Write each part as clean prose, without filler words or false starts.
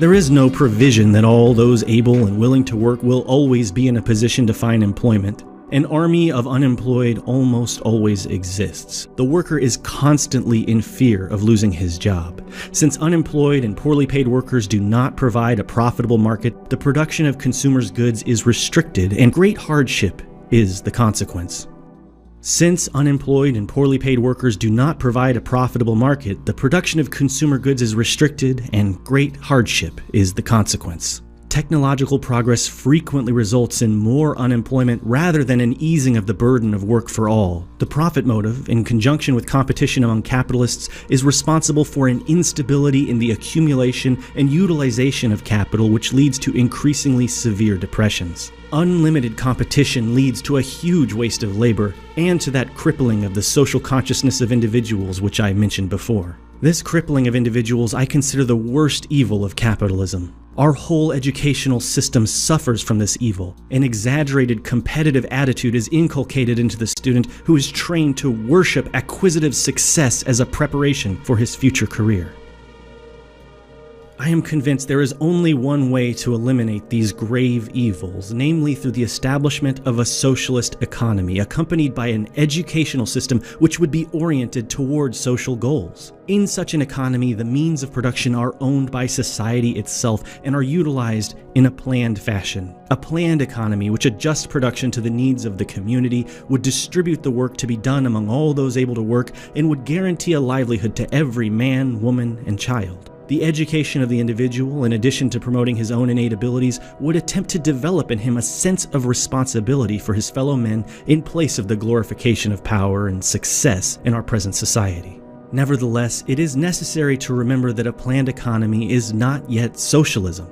There is no provision that all those able and willing to work will always be in a position to find employment. An army of unemployed almost always exists. The worker is constantly in fear of losing his job. Since unemployed and poorly paid workers do not provide a profitable market, the production of consumers' goods is restricted, and great hardship is the consequence. Since unemployed and poorly paid workers do not provide a profitable market, the production of consumer goods is restricted, and great hardship is the consequence. Technological progress frequently results in more unemployment rather than an easing of the burden of work for all. The profit motive, in conjunction with competition among capitalists, is responsible for an instability in the accumulation and utilization of capital, which leads to increasingly severe depressions. Unlimited competition leads to a huge waste of labor and to that crippling of the social consciousness of individuals which I mentioned before. This crippling of individuals I consider the worst evil of capitalism. Our whole educational system suffers from this evil. An exaggerated competitive attitude is inculcated into the student, who is trained to worship acquisitive success as a preparation for his future career. I am convinced there is only one way to eliminate these grave evils, namely through the establishment of a socialist economy, accompanied by an educational system which would be oriented towards social goals. In such an economy, the means of production are owned by society itself and are utilized in a planned fashion. A planned economy which adjusts production to the needs of the community would distribute the work to be done among all those able to work and would guarantee a livelihood to every man, woman, and child. The education of the individual, in addition to promoting his own innate abilities, would attempt to develop in him a sense of responsibility for his fellow men in place of the glorification of power and success in our present society. Nevertheless, it is necessary to remember that a planned economy is not yet socialism.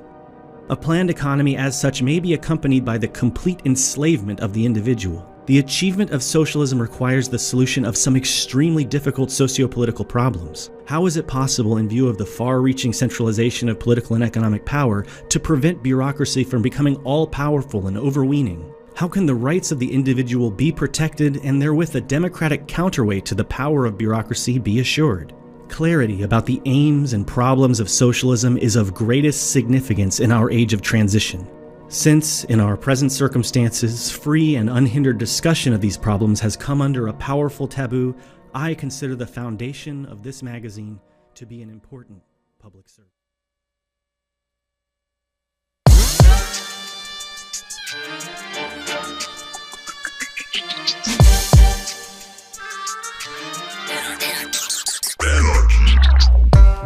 A planned economy as such may be accompanied by the complete enslavement of the individual. The achievement of socialism requires the solution of some extremely difficult socio-political problems. How is it possible, in view of the far-reaching centralization of political and economic power, to prevent bureaucracy from becoming all-powerful and overweening? How can the rights of the individual be protected and therewith a democratic counterweight to the power of bureaucracy be assured? Clarity about the aims and problems of socialism is of greatest significance in our age of transition. Since, in our present circumstances, free and unhindered discussion of these problems has come under a powerful taboo, I consider the foundation of this magazine to be an important public service.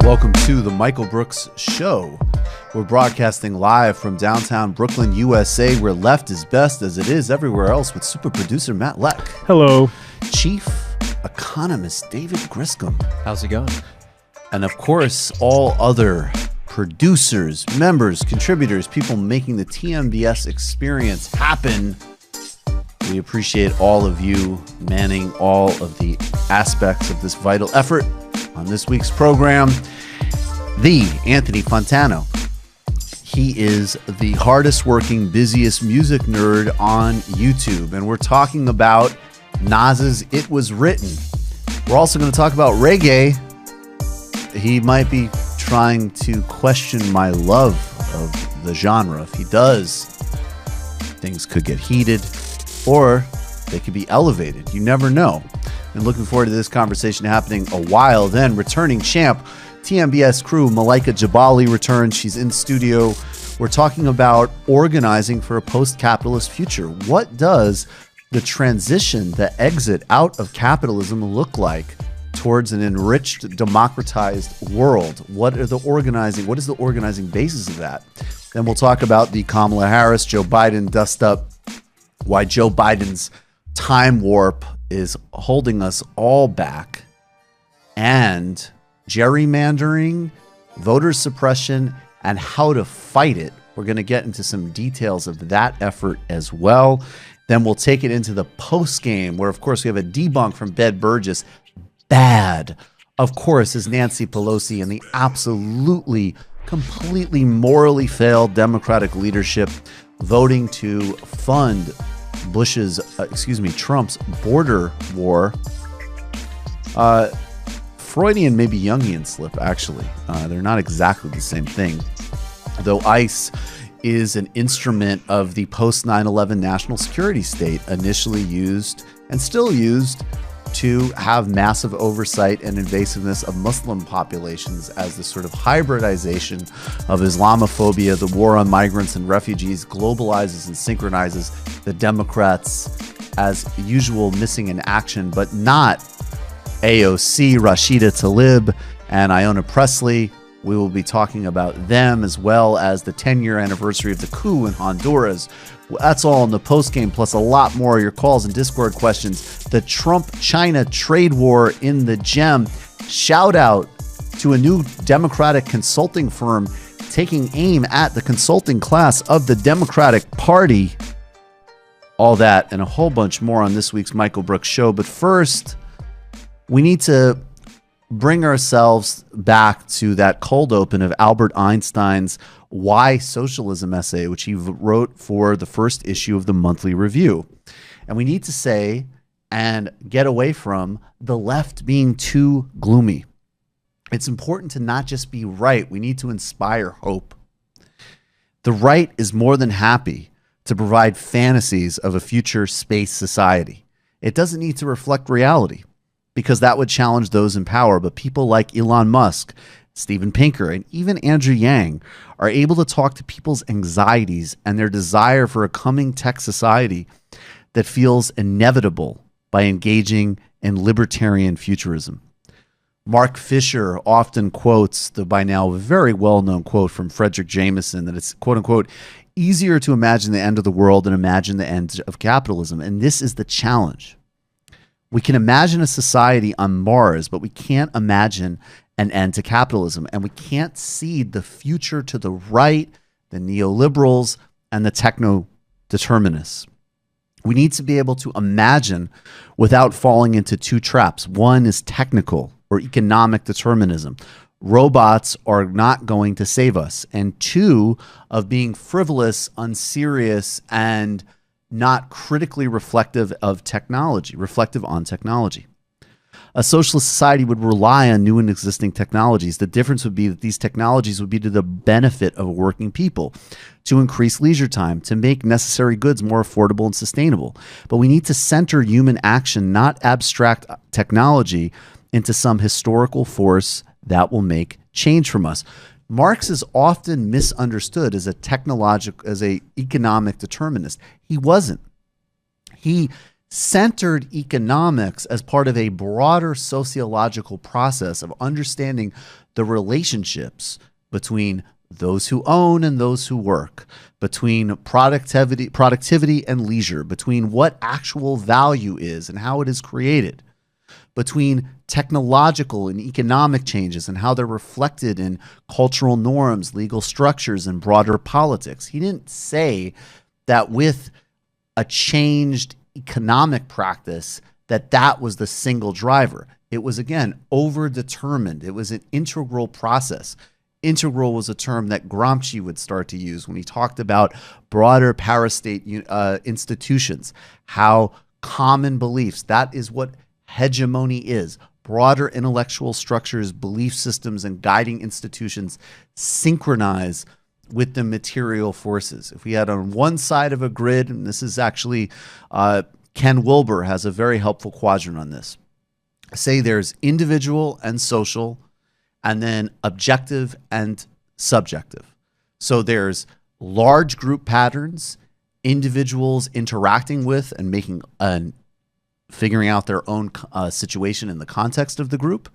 Welcome to the Michael Brooks Show. We're broadcasting live from downtown Brooklyn, USA, where left is best, as it is everywhere else, with super producer Matt Leck. Hello. Chief economist David Griscom. How's it going? And of course, all other producers, members, contributors, people making the TMBS experience happen. We appreciate all of you manning all of the aspects of this vital effort. On this week's program, the Anthony Fantano. He is the hardest working, busiest music nerd on YouTube. And we're talking about Nas's It Was Written. We're also going to talk about reggae. He might be trying to question my love of the genre. If he does, things could get heated or they could be elevated. You never know. And looking forward to this conversation happening a while. Then returning champ, TMBS crew, Malaika Jabali returns. She's in studio. We're talking about organizing for a post-capitalist future. What does the transition, the exit out of capitalism look like towards an enriched, democratized world? What is the organizing basis of that? Then we'll talk about the Kamala Harris, Joe Biden dust up, why Joe Biden's time warp is holding us all back, and gerrymandering, voter suppression, and how to fight it. We're going to get into some details of that effort as well. Then we'll take it into the post game, where, of course, we have a debunk from Bed Burgess. Bad, of course, is Nancy Pelosi and the absolutely, completely morally failed Democratic leadership voting to fund Trump's border war. Freudian, maybe Jungian slip, actually. They're not exactly the same thing. though ICE is an instrument of the post 9/11 national security state, initially used and still used to have massive oversight and invasiveness of Muslim populations as the sort of hybridization of Islamophobia. The war on migrants and refugees globalizes and synchronizes the Democrats, as usual, missing in action, but not AOC, Rashida Tlaib, and Iona Presley. We will be talking about them, as well as the 10-year anniversary of the coup in Honduras. That's all in the postgame, plus a lot more. Your calls and Discord questions. The Trump-China trade war in the gem. Shout out to a new Democratic consulting firm taking aim at the consulting class of the Democratic Party. All that and a whole bunch more on this week's Michael Brooks Show. But first, we need to bring ourselves back to that cold open of Albert Einstein's Why Socialism essay, which he wrote for the first issue of the Monthly Review. And we need to say and get away from the left being too gloomy. It's important to not just be right. We need to inspire hope. The right is more than happy to provide fantasies of a future space society. It doesn't need to reflect reality, because that would challenge those in power. But people like Elon Musk, Steven Pinker, and even Andrew Yang are able to talk to people's anxieties and their desire for a coming tech society that feels inevitable by engaging in libertarian futurism. Mark Fisher often quotes the by now very well-known quote from Frederick Jameson that it's, quote unquote, easier to imagine the end of the world than imagine the end of capitalism. And this is the challenge. We can imagine a society on Mars, but we can't imagine an end to capitalism. And we can't cede the future to the right, the neoliberals, and the techno-determinists. We need to be able to imagine without falling into two traps. One is technical or economic determinism. Robots are not going to save us. And two, of being frivolous, unserious, and not critically reflective on technology. A socialist society would rely on new and existing technologies. The difference would be that these technologies would be to the benefit of working people, to increase leisure time, to make necessary goods more affordable and sustainable. But we need to center human action, not abstract technology, into some historical force that will make change from us. Marx is often misunderstood as as a economic determinist. He wasn't. He centered economics as part of a broader sociological process of understanding the relationships between those who own and those who work, between productivity and leisure, between what actual value is and how it is created, between technological and economic changes and how they're reflected in cultural norms, legal structures, and broader politics. He didn't say that with a changed economic practice that was the single driver. It was, again, overdetermined. It was an integral process. Integral was a term that Gramsci would start to use when he talked about broader parastate institutions, how common beliefs, that is what hegemony is. Broader intellectual structures, belief systems, and guiding institutions synchronize with the material forces. If we had on one side of a grid, and this is actually, Ken Wilber has a very helpful quadrant on this. Say there's individual and social, and then objective and subjective. So there's large group patterns, individuals interacting with and making figuring out their own situation in the context of the group.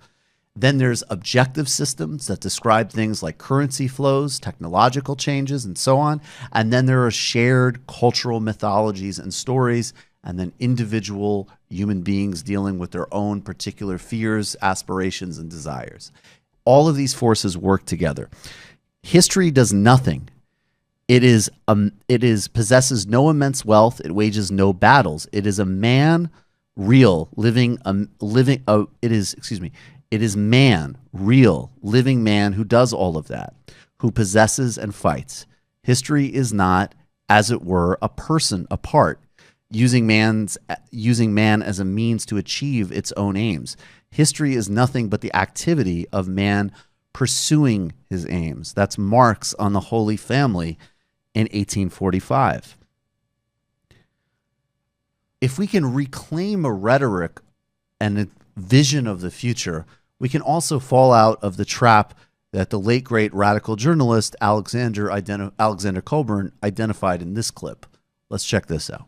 Then there's objective systems that describe things like currency flows, technological changes, and so on. And then there are shared cultural mythologies and stories, and then individual human beings dealing with their own particular fears, aspirations, and desires. All of these forces work together. History does nothing. It possesses no immense wealth. It wages no battles. It is a man It is man, real, living man who does all of that, who possesses and fights. History is not, as it were, a person apart, using man as a means to achieve its own aims. History is nothing but the activity of man pursuing his aims. That's Marx on the Holy Family in 1845. If we can reclaim a rhetoric and a vision of the future, we can also fall out of the trap that the late great radical journalist Alexander Cockburn identified in this clip. Let's check this out.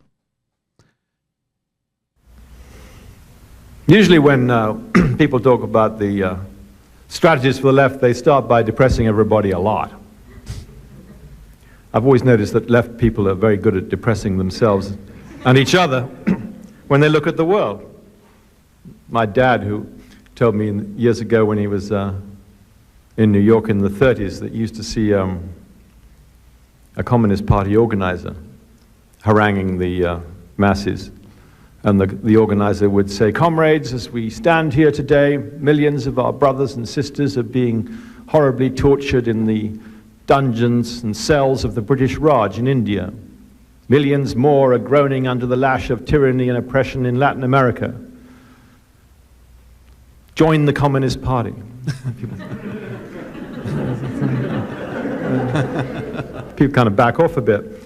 Usually when people talk about the strategies for the left, they start by depressing everybody a lot. I've always noticed that left people are very good at depressing themselves and each other when they look at the world. My dad, who told me years ago when he was in New York in the 30s, that he used to see a Communist Party organizer haranguing the masses. And the organizer would say, "Comrades, as we stand here today, millions of our brothers and sisters are being horribly tortured in the dungeons and cells of the British Raj in India. Millions more are groaning under the lash of tyranny and oppression in Latin America. Join the Communist Party." People kind of back off a bit.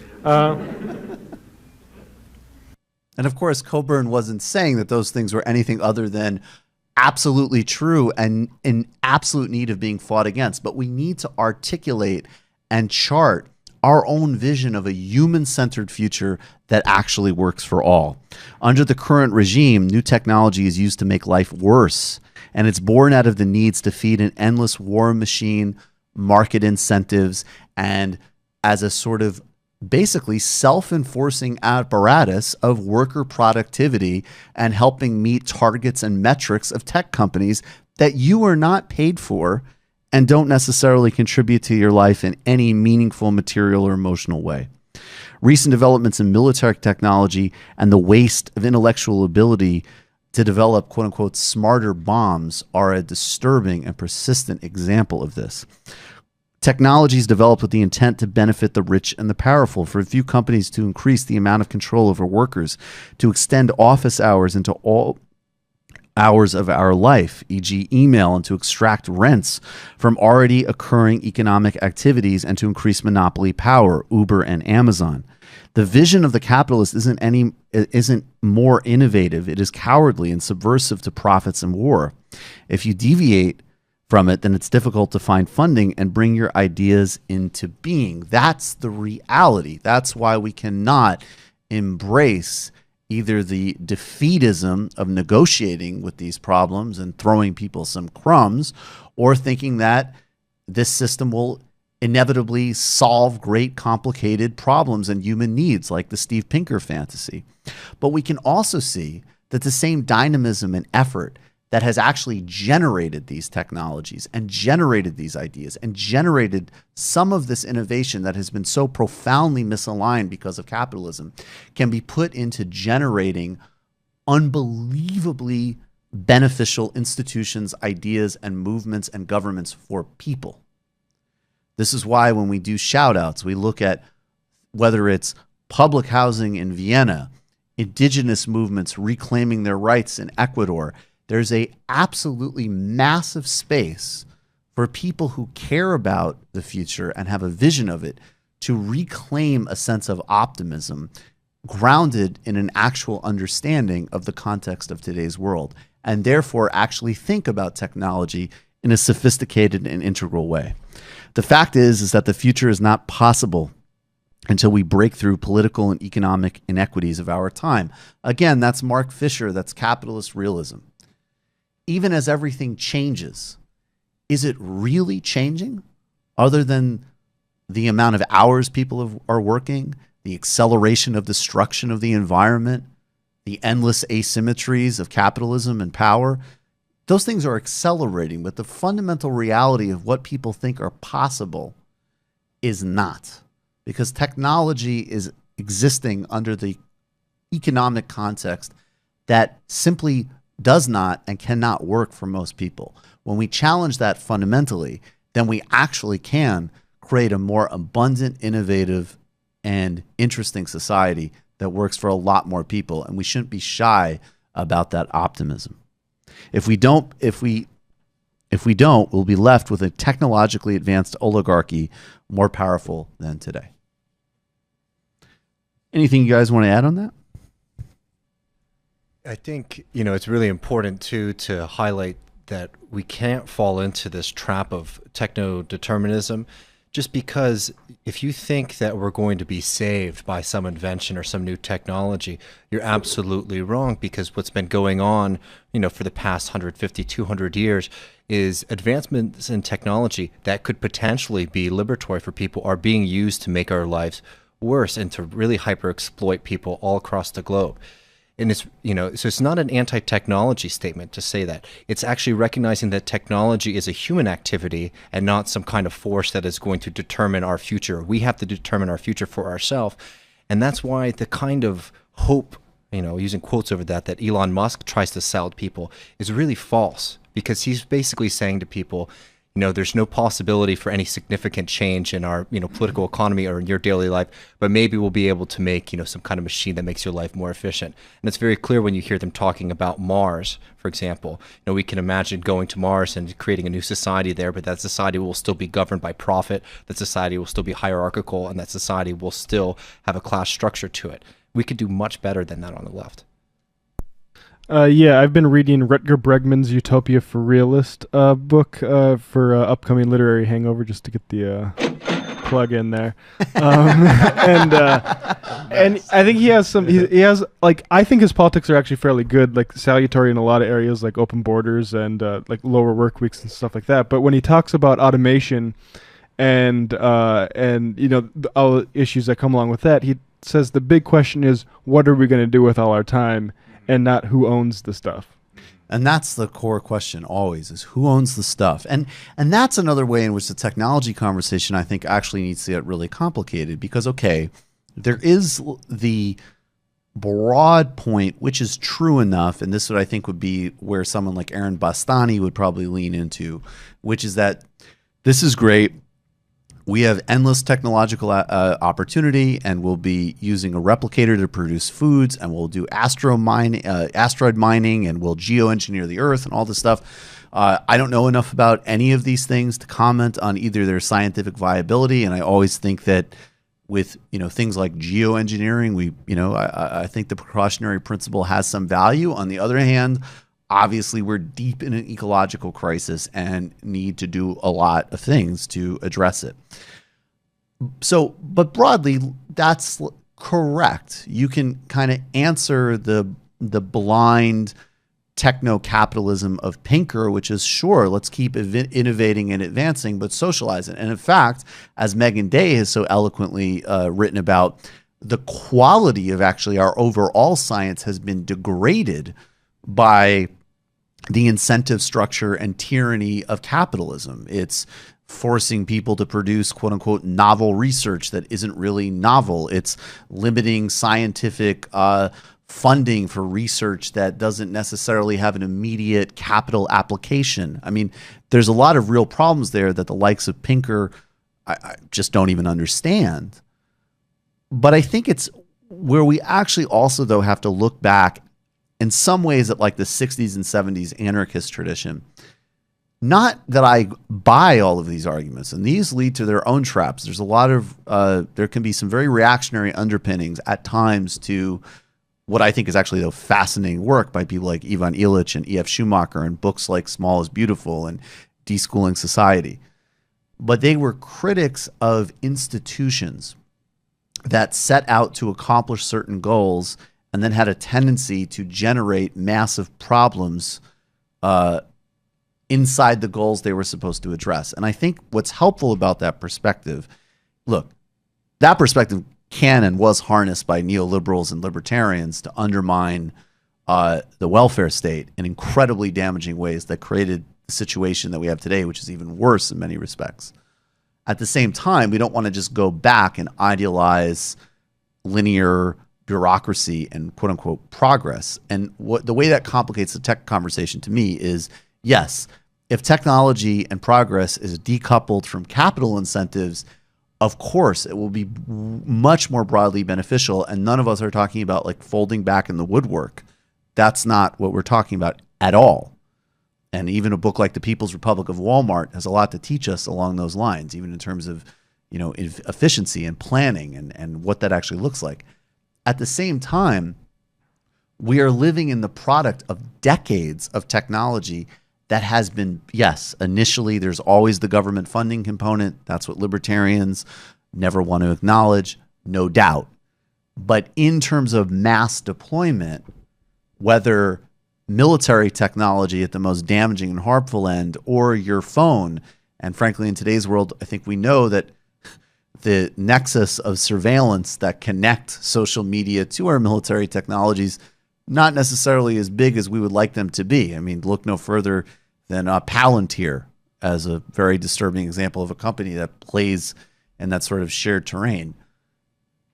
And of course, Cockburn wasn't saying that those things were anything other than absolutely true and in absolute need of being fought against. But we need to articulate and chart our own vision of a human-centered future that actually works for all. Under the current regime, new technology is used to make life worse, and it's born out of the needs to feed an endless war machine, market incentives, and as a sort of basically self-enforcing apparatus of worker productivity and helping meet targets and metrics of tech companies that you are not paid for and don't necessarily contribute to your life in any meaningful material or emotional way. Recent developments in military technology and the waste of intellectual ability to develop quote-unquote smarter bombs are a disturbing and persistent example of this. Technologies developed with the intent to benefit the rich and the powerful, for a few companies to increase the amount of control over workers, to extend office hours into all hours of our life, e.g. email, and to extract rents from already occurring economic activities and to increase monopoly power, Uber and Amazon. The vision of the capitalist isn't more innovative. It is cowardly and subversive to profits and war. If you deviate from it, then it's difficult to find funding and bring your ideas into being. That's the reality. That's why we cannot embrace either the defeatism of negotiating with these problems and throwing people some crumbs, or thinking that this system will inevitably solve great complicated problems and human needs like the Steve Pinker fantasy. But we can also see that the same dynamism and effort that has actually generated these technologies and generated these ideas and generated some of this innovation that has been so profoundly misaligned because of capitalism can be put into generating unbelievably beneficial institutions, ideas, and movements and governments for people. This is why when we do shout-outs, we look at whether it's public housing in Vienna, indigenous movements reclaiming their rights in Ecuador. There's a absolutely massive space for people who care about the future and have a vision of it to reclaim a sense of optimism grounded in an actual understanding of the context of today's world, and therefore actually think about technology in a sophisticated and integral way. The fact is that the future is not possible until we break through political and economic inequities of our time. Again, that's Mark Fisher, that's capitalist realism. Even as everything changes, is it really changing other than the amount of hours people are working, the acceleration of destruction of the environment, the endless asymmetries of capitalism and power? Those things are accelerating, but the fundamental reality of what people think are possible is not, because technology is existing under the economic context that simply does not and cannot work for most people. When we challenge that fundamentally, then we actually can create a more abundant, innovative, and interesting society that works for a lot more people, and we shouldn't be shy about that optimism. If we If we don't, we'll be left with a technologically advanced oligarchy more powerful than today. Anything you guys want to add on that? I think, it's really important too to highlight that we can't fall into this trap of techno-determinism, just because if you think that we're going to be saved by some invention or some new technology, you're absolutely wrong, because what's been going on, for the past 150, 200 years is advancements in technology that could potentially be liberatory for people are being used to make our lives worse and to really hyper exploit people all across the globe. And it's, so it's not an anti-technology statement to say that. It's actually recognizing that technology is a human activity and not some kind of force that is going to determine our future. We have to determine our future for ourselves. And that's why the kind of hope, using quotes over that Elon Musk tries to sell to people is really false, because he's basically saying to people, there's no possibility for any significant change in our, political economy or in your daily life, but maybe we'll be able to make, some kind of machine that makes your life more efficient. And it's very clear when you hear them talking about Mars, for example. We can imagine going to Mars and creating a new society there, but that society will still be governed by profit, that society will still be hierarchical, and that society will still have a class structure to it. We could do much better than that on the left. Yeah, I've been reading Rutger Bregman's Utopia for Realist book for upcoming literary hangover, just to get the plug in there. And I think he has some. He has I think his politics are actually fairly good, like salutary in a lot of areas, like open borders and like lower work weeks and stuff like that. But when he talks about automation and all the issues that come along with that, he says the big question is, what are we going to do with all our time? And not who owns the stuff. And that's the core question always, is who owns the stuff? And that's another way in which the technology conversation, I think, actually needs to get really complicated, because, okay, there is the broad point, which is true enough, and this would, I think, would be where someone like Aaron Bastani would probably lean into, which is that this is great. We have endless technological opportunity, and we'll be using a replicator to produce foods, and we'll do asteroid mining, and we'll geoengineer the Earth and all this stuff. I don't know enough about any of these things to comment on either their scientific viability, and I always think that with things like geoengineering, I think the precautionary principle has some value. On the other hand, obviously, we're deep in an ecological crisis and need to do a lot of things to address it. So, but broadly, that's correct. You can kind of answer the blind techno-capitalism of Pinker, which is, sure, let's keep innovating and advancing, but socialize it. And in fact, as Megan Day has so eloquently written about, the quality of actually our overall science has been degraded by the incentive structure and tyranny of capitalism. It's forcing people to produce quote unquote novel research that isn't really novel. It's limiting scientific funding for research that doesn't necessarily have an immediate capital application. I mean, there's a lot of real problems there that the likes of Pinker I just don't even understand. But I think it's where we actually also, though, have to look back in some ways at like the 60s and 70s anarchist tradition. Not that I buy all of these arguments, and these lead to their own traps. There's a lot of, there can be some very reactionary underpinnings at times to what I think is actually the fascinating work by people like Ivan Illich and E.F. Schumacher, and books like Small is Beautiful and Deschooling Society. But they were critics of institutions that set out to accomplish certain goals and then had a tendency to generate massive problems inside the goals they were supposed to address. And I think what's helpful about that perspective, look, that perspective can and was harnessed by neoliberals and libertarians to undermine the welfare state in incredibly damaging ways that created the situation that we have today, which is even worse in many respects. At the same time, we don't want to just go back and idealize linear bureaucracy and quote unquote progress. And the way that complicates the tech conversation to me is, yes, if technology and progress is decoupled from capital incentives, of course it will be much more broadly beneficial. And none of us are talking about like folding back in the woodwork. That's not what we're talking about at all. And even a book like The People's Republic of Walmart has a lot to teach us along those lines, even in terms of, efficiency and planning and what that actually looks like. At the same time, we are living in the product of decades of technology that has been, yes, initially there's always the government funding component. That's what libertarians never want to acknowledge, no doubt. But in terms of mass deployment, whether military technology at the most damaging and harmful end or your phone, and frankly, in today's world, I think we know that the nexus of surveillance that connect social media to our military technologies not necessarily as big as we would like them to be. I mean, look no further than Palantir as a very disturbing example of a company that plays in that sort of shared terrain.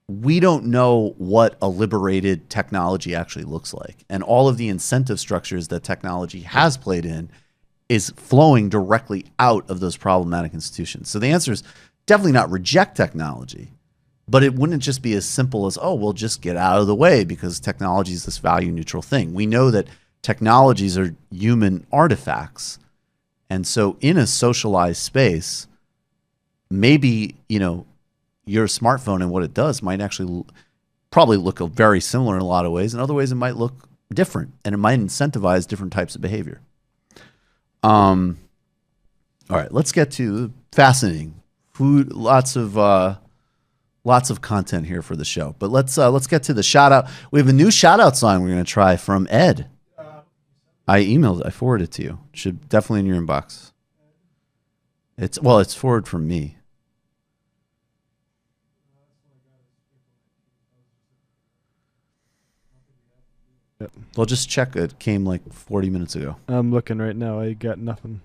We don't know what a liberated technology actually looks like. And all of the incentive structures that technology has played in is flowing directly out of those problematic institutions. So the answer is definitely not reject technology, but it wouldn't just be as simple as, oh, we'll just get out of the way because technology is this value neutral thing. We know that technologies are human artifacts. And so in a socialized space, maybe, your smartphone and what it does might actually probably look very similar in a lot of ways. In other ways, it might look different, and it might incentivize different types of behavior. All right, let's get to fascinating food. Lots of content here for the show, but let's get to the shout out. We have a new shout out song we're going to try from Ed. I forwarded it to you. It should definitely in your inbox. It's forwarded from me. Yep. Well, just check. It came like 40 minutes ago. I'm looking right now. I got nothing.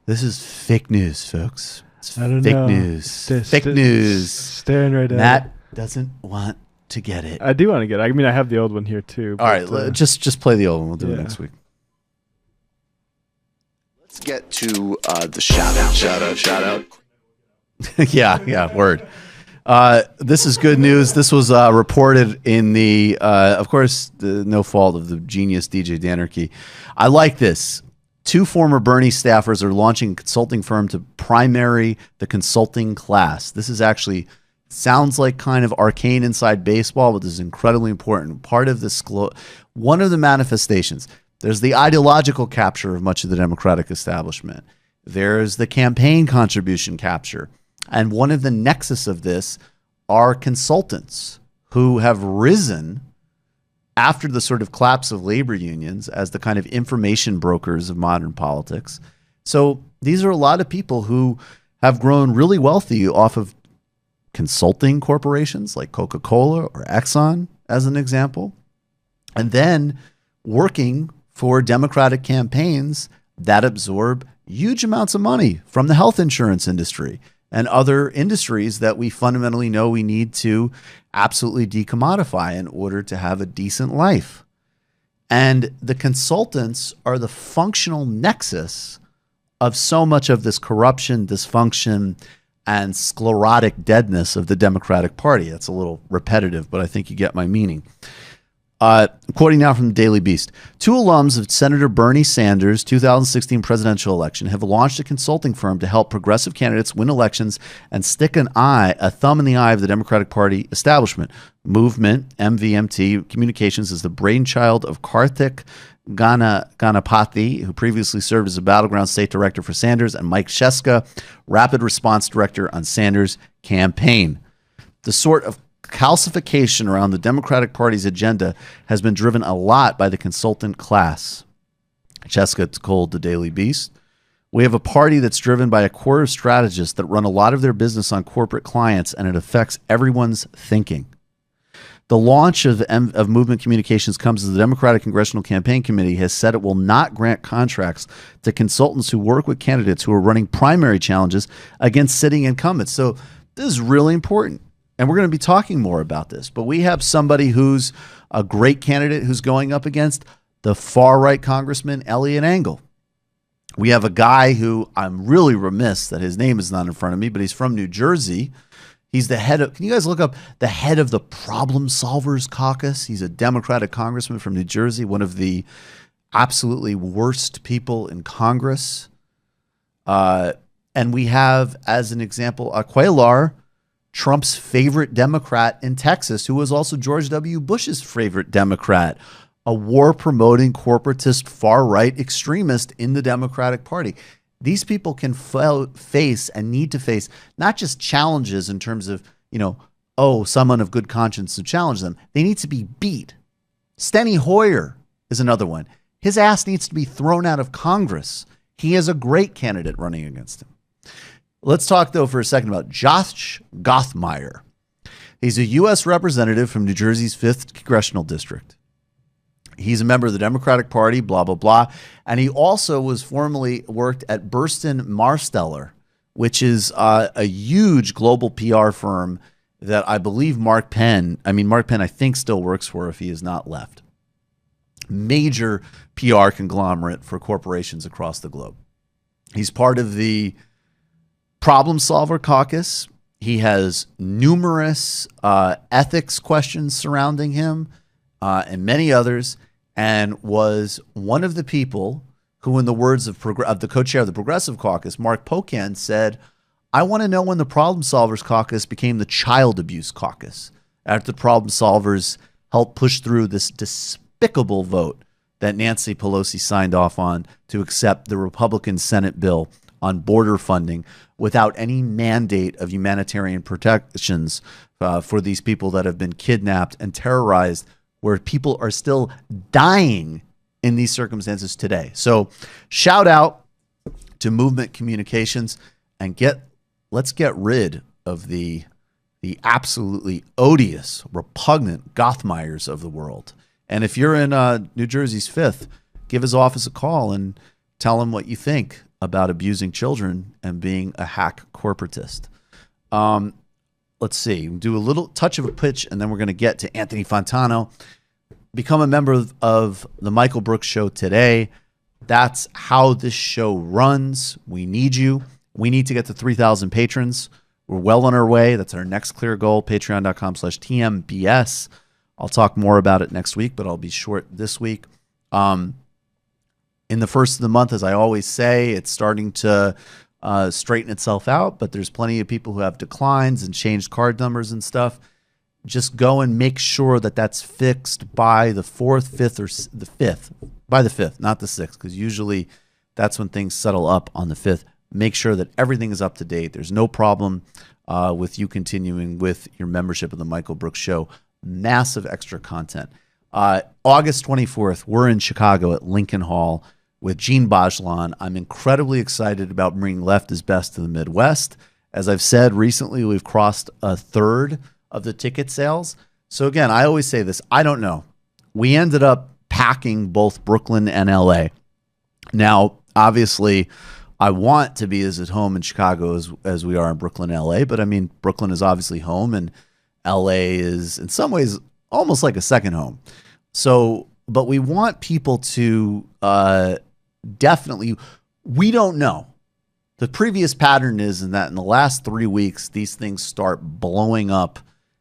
This is fake news, folks. It's I don't fake know. news. Fake news. Staring right at it. Matt doesn't want to get it. I do want to get it. I mean, I have the old one here too. All right, just play the old one. We'll do it next week. Let's get to the shout out. Yeah, word. This is good news. This was reported in the, of course, no fault of the genius DJ Danerkey. I like this. 2 former Bernie staffers are launching a consulting firm to primary the consulting class. This is actually, sounds like kind of arcane inside baseball, but this is incredibly important. Part of this, one of the manifestations, there's the ideological capture of much of the Democratic establishment. There's the campaign contribution capture. And one of the nexus of this are consultants who have risen after the sort of collapse of labor unions as the kind of information brokers of modern politics. So these are a lot of people who have grown really wealthy off of consulting corporations like Coca-Cola or Exxon, as an example, and then working for Democratic campaigns that absorb huge amounts of money from the health insurance industry and other industries that we fundamentally know we need to absolutely decommodify in order to have a decent life. And the consultants are the functional nexus of so much of this corruption, dysfunction, and sclerotic deadness of the Democratic Party. That's a little repetitive, but I think you get my meaning. Quoting now from the Daily Beast, 2 alums of Senator Bernie Sanders' 2016 presidential election have launched a consulting firm to help progressive candidates win elections and stick a thumb in the eye of the Democratic Party establishment. Movement, MVMT Communications, is the brainchild of Karthik Ganapathy, who previously served as a battleground state director for Sanders, and Mike Sheska, rapid response director on Sanders' campaign. The sort of calcification around the Democratic Party's agenda has been driven a lot by the consultant class. Cheska told the Daily Beast, "We have a party that's driven by a core of strategists that run a lot of their business on corporate clients, and it affects everyone's thinking." The launch of Movement Communications comes as the Democratic Congressional Campaign Committee has said it will not grant contracts to consultants who work with candidates who are running primary challenges against sitting incumbents. So this is really important. And we're going to be talking more about this. But we have somebody who's a great candidate who's going up against the far-right Congressman Eliot Engel. We have a guy who I'm really remiss that his name is not in front of me, but he's from New Jersey. He's the head of, can you guys look up the head of the Problem Solvers Caucus? He's a Democratic congressman from New Jersey, one of the absolutely worst people in Congress. And we have, as an example, Aguilar, Trump's favorite Democrat in Texas, who was also George W. Bush's favorite Democrat, a war-promoting, corporatist, far-right extremist in the Democratic Party. These people can face and need to face not just challenges in terms of, someone of good conscience to challenge them. They need to be beat. Steny Hoyer is another one. His ass needs to be thrown out of Congress. He is a great candidate running against him. Let's talk, though, for a second about Josh Gothmeier. He's a U.S. representative from New Jersey's 5th Congressional District. He's a member of the Democratic Party, blah, blah, blah. And he also was formerly worked at Burstyn Marsteller, which is a huge global PR firm that I believe Mark Penn, I think still works for if he has not left. Major PR conglomerate for corporations across the globe. He's part of the Problem Solver Caucus. He has numerous ethics questions surrounding him and many others, and was one of the people who, in the words of the co-chair of the Progressive Caucus, Mark Pocan, said, "I want to know when the Problem Solvers Caucus became the Child Abuse Caucus, after the Problem Solvers helped push through this despicable vote that Nancy Pelosi signed off on to accept the Republican Senate bill on border funding without any mandate of humanitarian protections for these people that have been kidnapped and terrorized, where people are still dying in these circumstances today." So shout out to Movement Communications, and let's get rid of the absolutely odious, repugnant Gothmeiers of the world. And if you're in New Jersey's 5th, give his office a call and tell him what you think about abusing children and being a hack corporatist. Let's see, do a little touch of a pitch, and then we're going to get to Anthony Fantano. Become a member of the Michael Brooks Show today. That's how this show runs. We need you. We need to get to 3,000 patrons. We're well on our way. That's our next clear goal, patreon.com/TMBS. I'll talk more about it next week, but I'll be short this week. In the first of the month, as I always say, it's starting to straighten itself out, but there's plenty of people who have declines and changed card numbers and stuff. Just go and make sure that that's fixed by the 4th, 5th, or the 5th. By the 5th, not the 6th, because usually that's when things settle up on the 5th. Make sure that everything is up to date. There's no problem with you continuing with your membership of the Michael Brooks Show. Massive extra content. August 24th, we're in Chicago at Lincoln Hall with Gene Bajlan. I'm incredibly excited about bringing Left is Best to the Midwest. As I've said recently, we've crossed a third of the ticket sales. So again, I always say this, I don't know. We ended up packing both Brooklyn and LA. Now, obviously, I want to be as at home in Chicago as we are in Brooklyn, LA, but I mean, Brooklyn is obviously home, and LA is in some ways almost like a second home. So, but we want people to definitely, we don't know. The previous pattern is in that in the last 3 weeks, these things start blowing up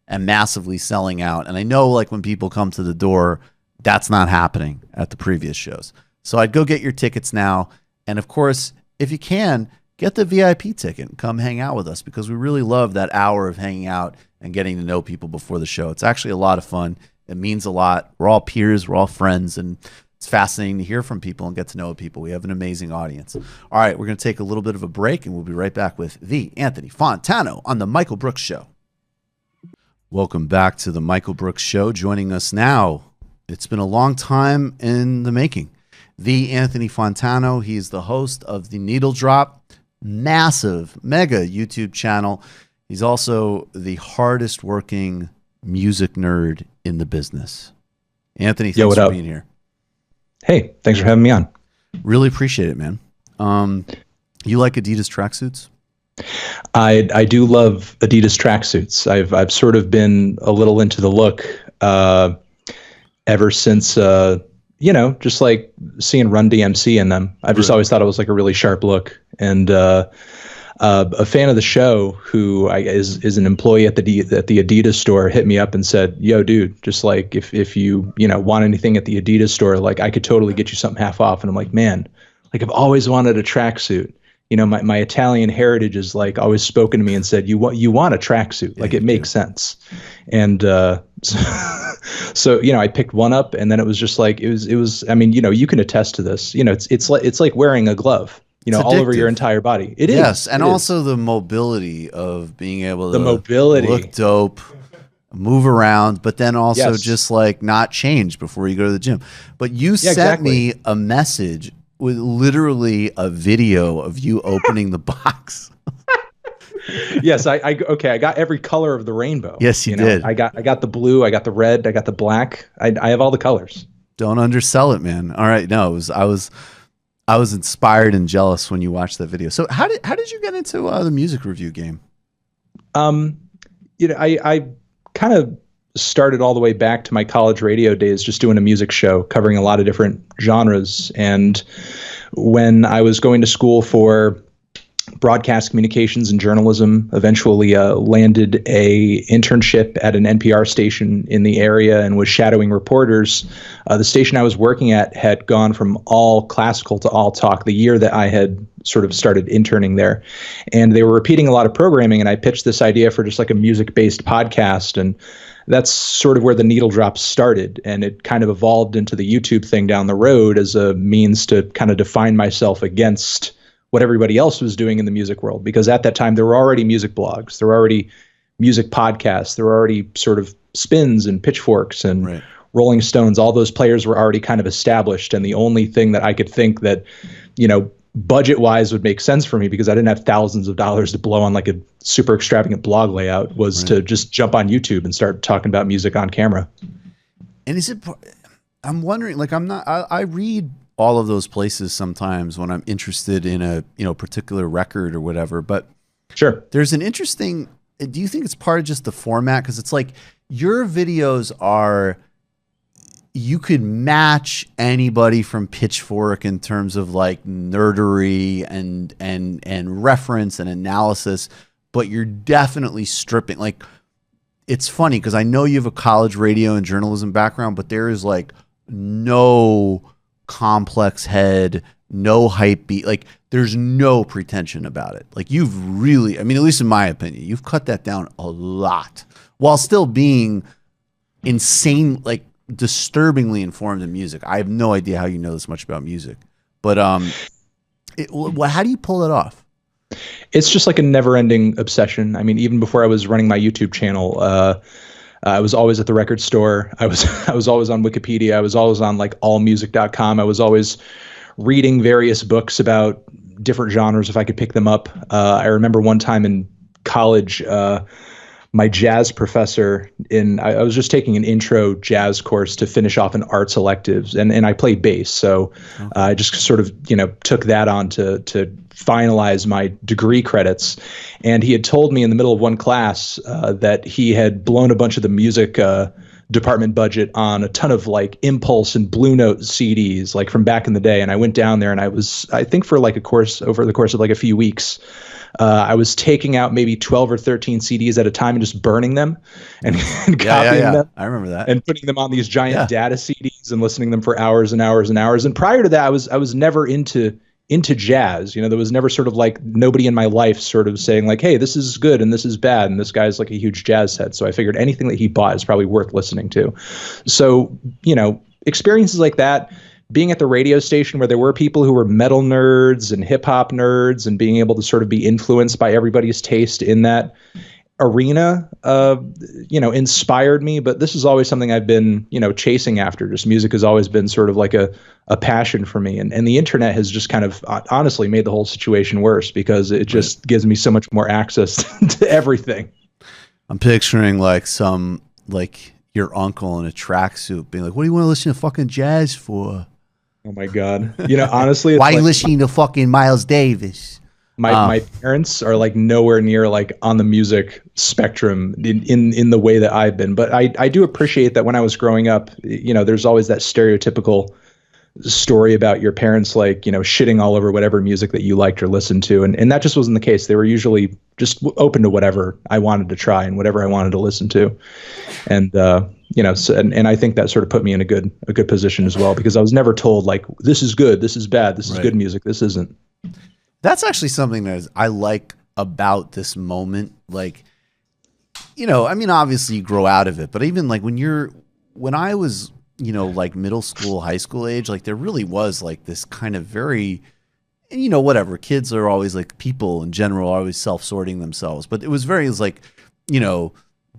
and massively selling out. And I know, like, when people come to the door, that's not happening at the previous shows. So I'd go get your tickets now. And of course, if you can, get the VIP ticket and come hang out with us, because we really love that hour of hanging out and getting to know people before the show. It's actually a lot of fun. It means a lot. We're all peers. We're all friends. And it's fascinating to hear from people and get to know people. We have an amazing audience. All right, we're going to take a little bit of a break, and we'll be right back with the Anthony Fantano on the Michael Brooks Show. Welcome back to the Michael Brooks Show. Joining us now, it's been a long time in the making, the Anthony Fantano. He's the host of the Needle Drop, massive, mega YouTube channel. He's also the hardest working music nerd in the business. Anthony, thanks for being here. Hey, thanks for having me on. Really appreciate it, man. You like Adidas tracksuits? I do love Adidas tracksuits. I've sort of been a little into the look ever since just like seeing Run DMC in them. I've just always thought it was like a really sharp look, and a fan of the show who is an employee at the Adidas store hit me up and said, "Yo, dude, just like if you want anything at the Adidas store, like I could totally get you something half off." And I'm like, man, like I've always wanted a tracksuit. My Italian heritage has like always spoken to me and said, you want a tracksuit, like it makes sense. And so I picked one up, and then it was just like it was. I mean, you can attest to this. It's like wearing a glove. All over your entire body. It is. Yes, and also the mobility of being able to look dope, move around, but then also just like not change before you go to the gym. But you sent me a message with literally a video of you opening the box. Yes, I got every color of the rainbow. Yes, you did. I got the blue, I got the red, I got the black. I have all the colors. Don't undersell it, man. All right, no, I was inspired and jealous when you watched that video. So how did you get into the music review game? I kind of started all the way back to my college radio days, just doing a music show covering a lot of different genres. And when I was going to school for broadcast communications and journalism, eventually landed a internship at an NPR station in the area and was shadowing reporters. The station I was working at had gone from all classical to all talk the year that I had sort of started interning there. And they were repeating a lot of programming, and I pitched this idea for just like a music-based podcast. And that's sort of where the needle drop started. And it kind of evolved into the YouTube thing down the road as a means to kind of define myself against what everybody else was doing in the music world. Because at that time, there were already music blogs, there were already music podcasts, there were already sort of Spins and Pitchforks and Rolling Stones. All those players were already kind of established. And the only thing that I could think that, budget-wise would make sense for me, because I didn't have thousands of dollars to blow on like a super extravagant blog layout, was to just jump on YouTube and start talking about music on camera. And I'm wondering, like, I read all of those places sometimes when I'm interested in a particular record or whatever, but sure, there's an interesting, do you think it's part of just the format? Because it's like your videos are, you could match anybody from Pitchfork in terms of like nerdery and reference and analysis, but you're definitely stripping. Like, it's funny because I know you have a college radio and journalism background, but there is like no complex head, no hype beat. Like, there's no pretension about it. Like, you've really, I mean, at least in my opinion, you've cut that down a lot while still being insane, like disturbingly informed in music. I have no idea how you know this much about music, but how do you pull it off? It's just like a never-ending obsession. I mean, even before I was running my YouTube channel, I was always at the record store. I was always on Wikipedia. I was always on like allmusic.com. I was always reading various books about different genres if I could pick them up. I remember one time in college, my jazz professor I was just taking an intro jazz course to finish off an arts electives, and I played bass. So I just sort of, took that on to finalize my degree credits. And he had told me in the middle of one class that he had blown a bunch of the music department budget on a ton of like Impulse and Blue Note CDs, like from back in the day. And I went down there, and I think for like over the course of like a few weeks, I was taking out maybe 12 or 13 CDs at a time and just burning them and copying them. I remember that. And putting them on these giant data CDs and listening to them for hours and hours and hours. And prior to that, I was never into jazz. There was never sort of like nobody in my life sort of saying like, hey, this is good and this is bad, and this guy's like a huge jazz head. So I figured anything that he bought is probably worth listening to. So, experiences like that, being at the radio station where there were people who were metal nerds and hip hop nerds, and being able to sort of be influenced by everybody's taste in that arena, inspired me. But this is always something I've been, chasing after. Just music has always been sort of like a passion for me. And the internet has just kind of honestly made the whole situation worse, because it just gives me so much more access to everything. I'm picturing like your uncle in a tracksuit being like, what do you want to listen to fucking jazz for? Oh my God. Honestly, why are you listening to fucking Miles Davis? My parents are like nowhere near like on the music spectrum in the way that I've been. But I do appreciate that when I was growing up, there's always that stereotypical story about your parents, like, shitting all over whatever music that you liked or listened to. And that just wasn't the case. They were usually just open to whatever I wanted to try and whatever I wanted to listen to. And, and I think that sort of put me in a good position as well, because I was never told like, this is good, this is bad, this is good music, this isn't. That's actually something that I like about this moment. Like, obviously you grow out of it, but even like when I was, like middle school, high school age, like there really was like this kind of very, whatever, kids are always like, people in general are always self-sorting themselves, but it was like,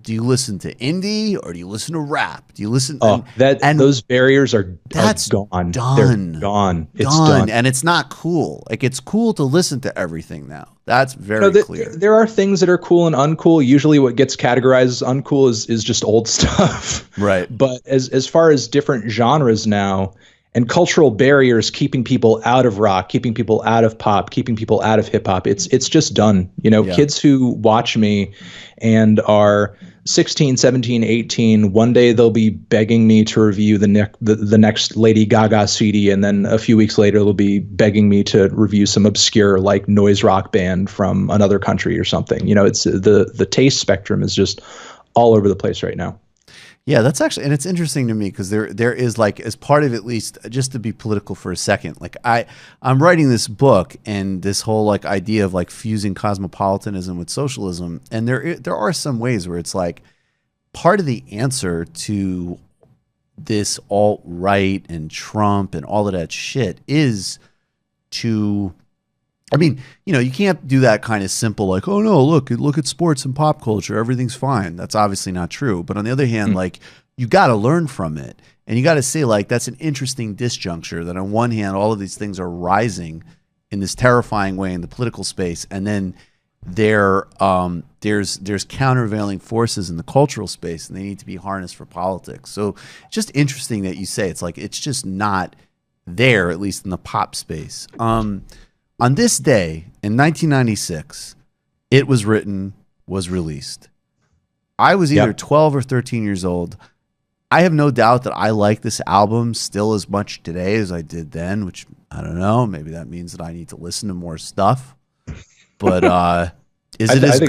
do you listen to indie or do you listen to rap? Do you listen? And those barriers are Done. gone. They're gone. It's done. And it's not cool. Like, it's cool to listen to everything now. That's very clear. There are things that are cool and uncool. Usually what gets categorized as uncool is just old stuff. Right. But as far as different genres now and cultural barriers keeping people out of rock, keeping people out of pop, keeping people out of hip hop, it's just done. Kids who watch me and are 16, 17, 18, one day they'll be begging me to review the next Lady Gaga CD, and then a few weeks later they'll be begging me to review some obscure like noise rock band from another country or something. It's the taste spectrum is just all over the place right now. Yeah, that's actually, and it's interesting to me because there is like, as part of, at least just to be political for a second, like I'm writing this book and this whole like idea of like fusing cosmopolitanism with socialism, and there are some ways where it's like part of the answer to this alt-right and Trump and all of that shit is to, you can't do that kind of simple, like, oh no, look at sports and pop culture, everything's fine. That's obviously not true. But on the other hand, like, you got to learn from it. And you got to say, like, that's an interesting disjuncture that on one hand, all of these things are rising in this terrifying way in the political space. And then there's countervailing forces in the cultural space, and they need to be harnessed for politics. So it's just interesting that you say it's like, it's just not there, at least in the pop space. On this day in 1996, It Was Written was released. I was either 12 or 13 years old. I have no doubt that I like this album still as much today as I did then, which I don't know. Maybe that means that I need to listen to more stuff. But is it as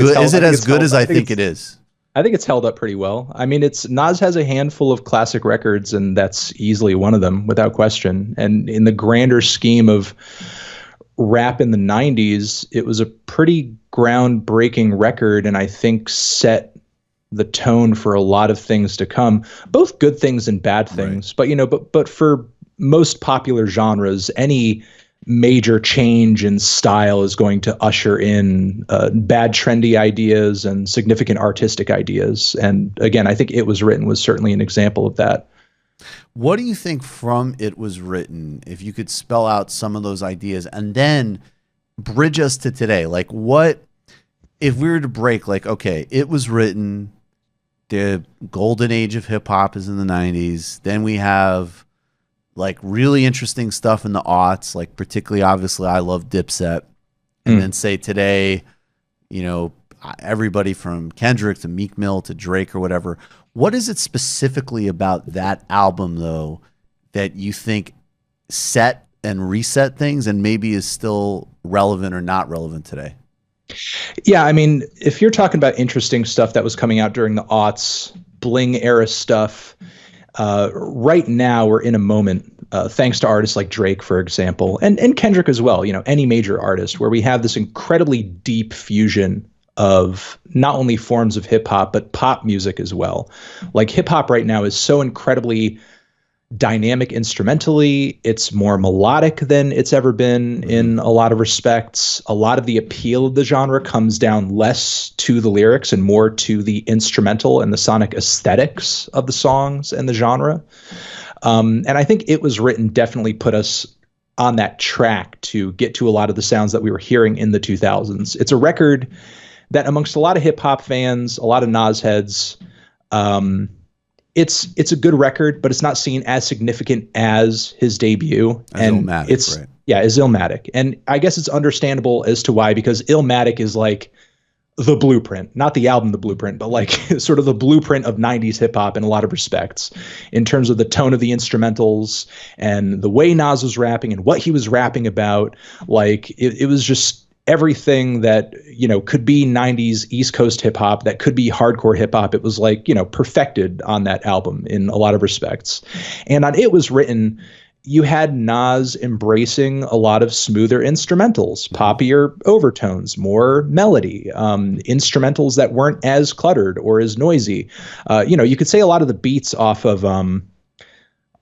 good as I think it is? I think it's held up pretty well. Nas has a handful of classic records, and that's easily one of them without question. And in the grander scheme of rap in the 90s, it was a pretty groundbreaking record, and I think set the tone for a lot of things to come, both good things and bad things. Right. But for most popular genres, any major change in style is going to usher in bad trendy ideas and significant artistic ideas. And again, I think It Was Written was certainly an example of that. What do you think from It Was Written, if you could spell out some of those ideas and then bridge us to today? Like, what if we were to break, like, okay, It Was Written, the golden age of hip hop is in the 90s. Then we have like really interesting stuff in the aughts, like particularly, obviously, I love Dipset. And then say today, everybody from Kendrick to Meek Mill to Drake or whatever. What is it specifically about that album, though, that you think set and reset things and maybe is still relevant or not relevant today? Yeah, if you're talking about interesting stuff that was coming out during the aughts, bling era stuff, right now we're in a moment, thanks to artists like Drake, for example, and Kendrick as well, any major artist, where we have this incredibly deep fusion of not only forms of hip hop, but pop music as well. Like, hip hop right now is so incredibly dynamic instrumentally. It's more melodic than it's ever been in a lot of respects. A lot of the appeal of the genre comes down less to the lyrics and more to the instrumental and the sonic aesthetics of the songs and the genre. And I think It Was Written definitely put us on that track to get to a lot of the sounds that we were hearing in the 2000s. It's a record that amongst a lot of hip hop fans, a lot of Nas heads, it's a good record, but it's not seen as significant as his debut. Illmatic, right? Yeah, is Illmatic. And I guess it's understandable as to why, because Illmatic is like the blueprint, not the album, The Blueprint, but like sort of the blueprint of 90s hip hop in a lot of respects in terms of the tone of the instrumentals and the way Nas was rapping and what he was rapping about. Like it was just everything that, you know, could be 90s East Coast hip hop, that could be hardcore hip hop. It was like, you know, perfected on that album in a lot of respects. And on It Was Written, you had Nas embracing a lot of smoother instrumentals, poppier overtones, more melody, instrumentals that weren't as cluttered or as noisy. You know, you could say a lot of the beats off of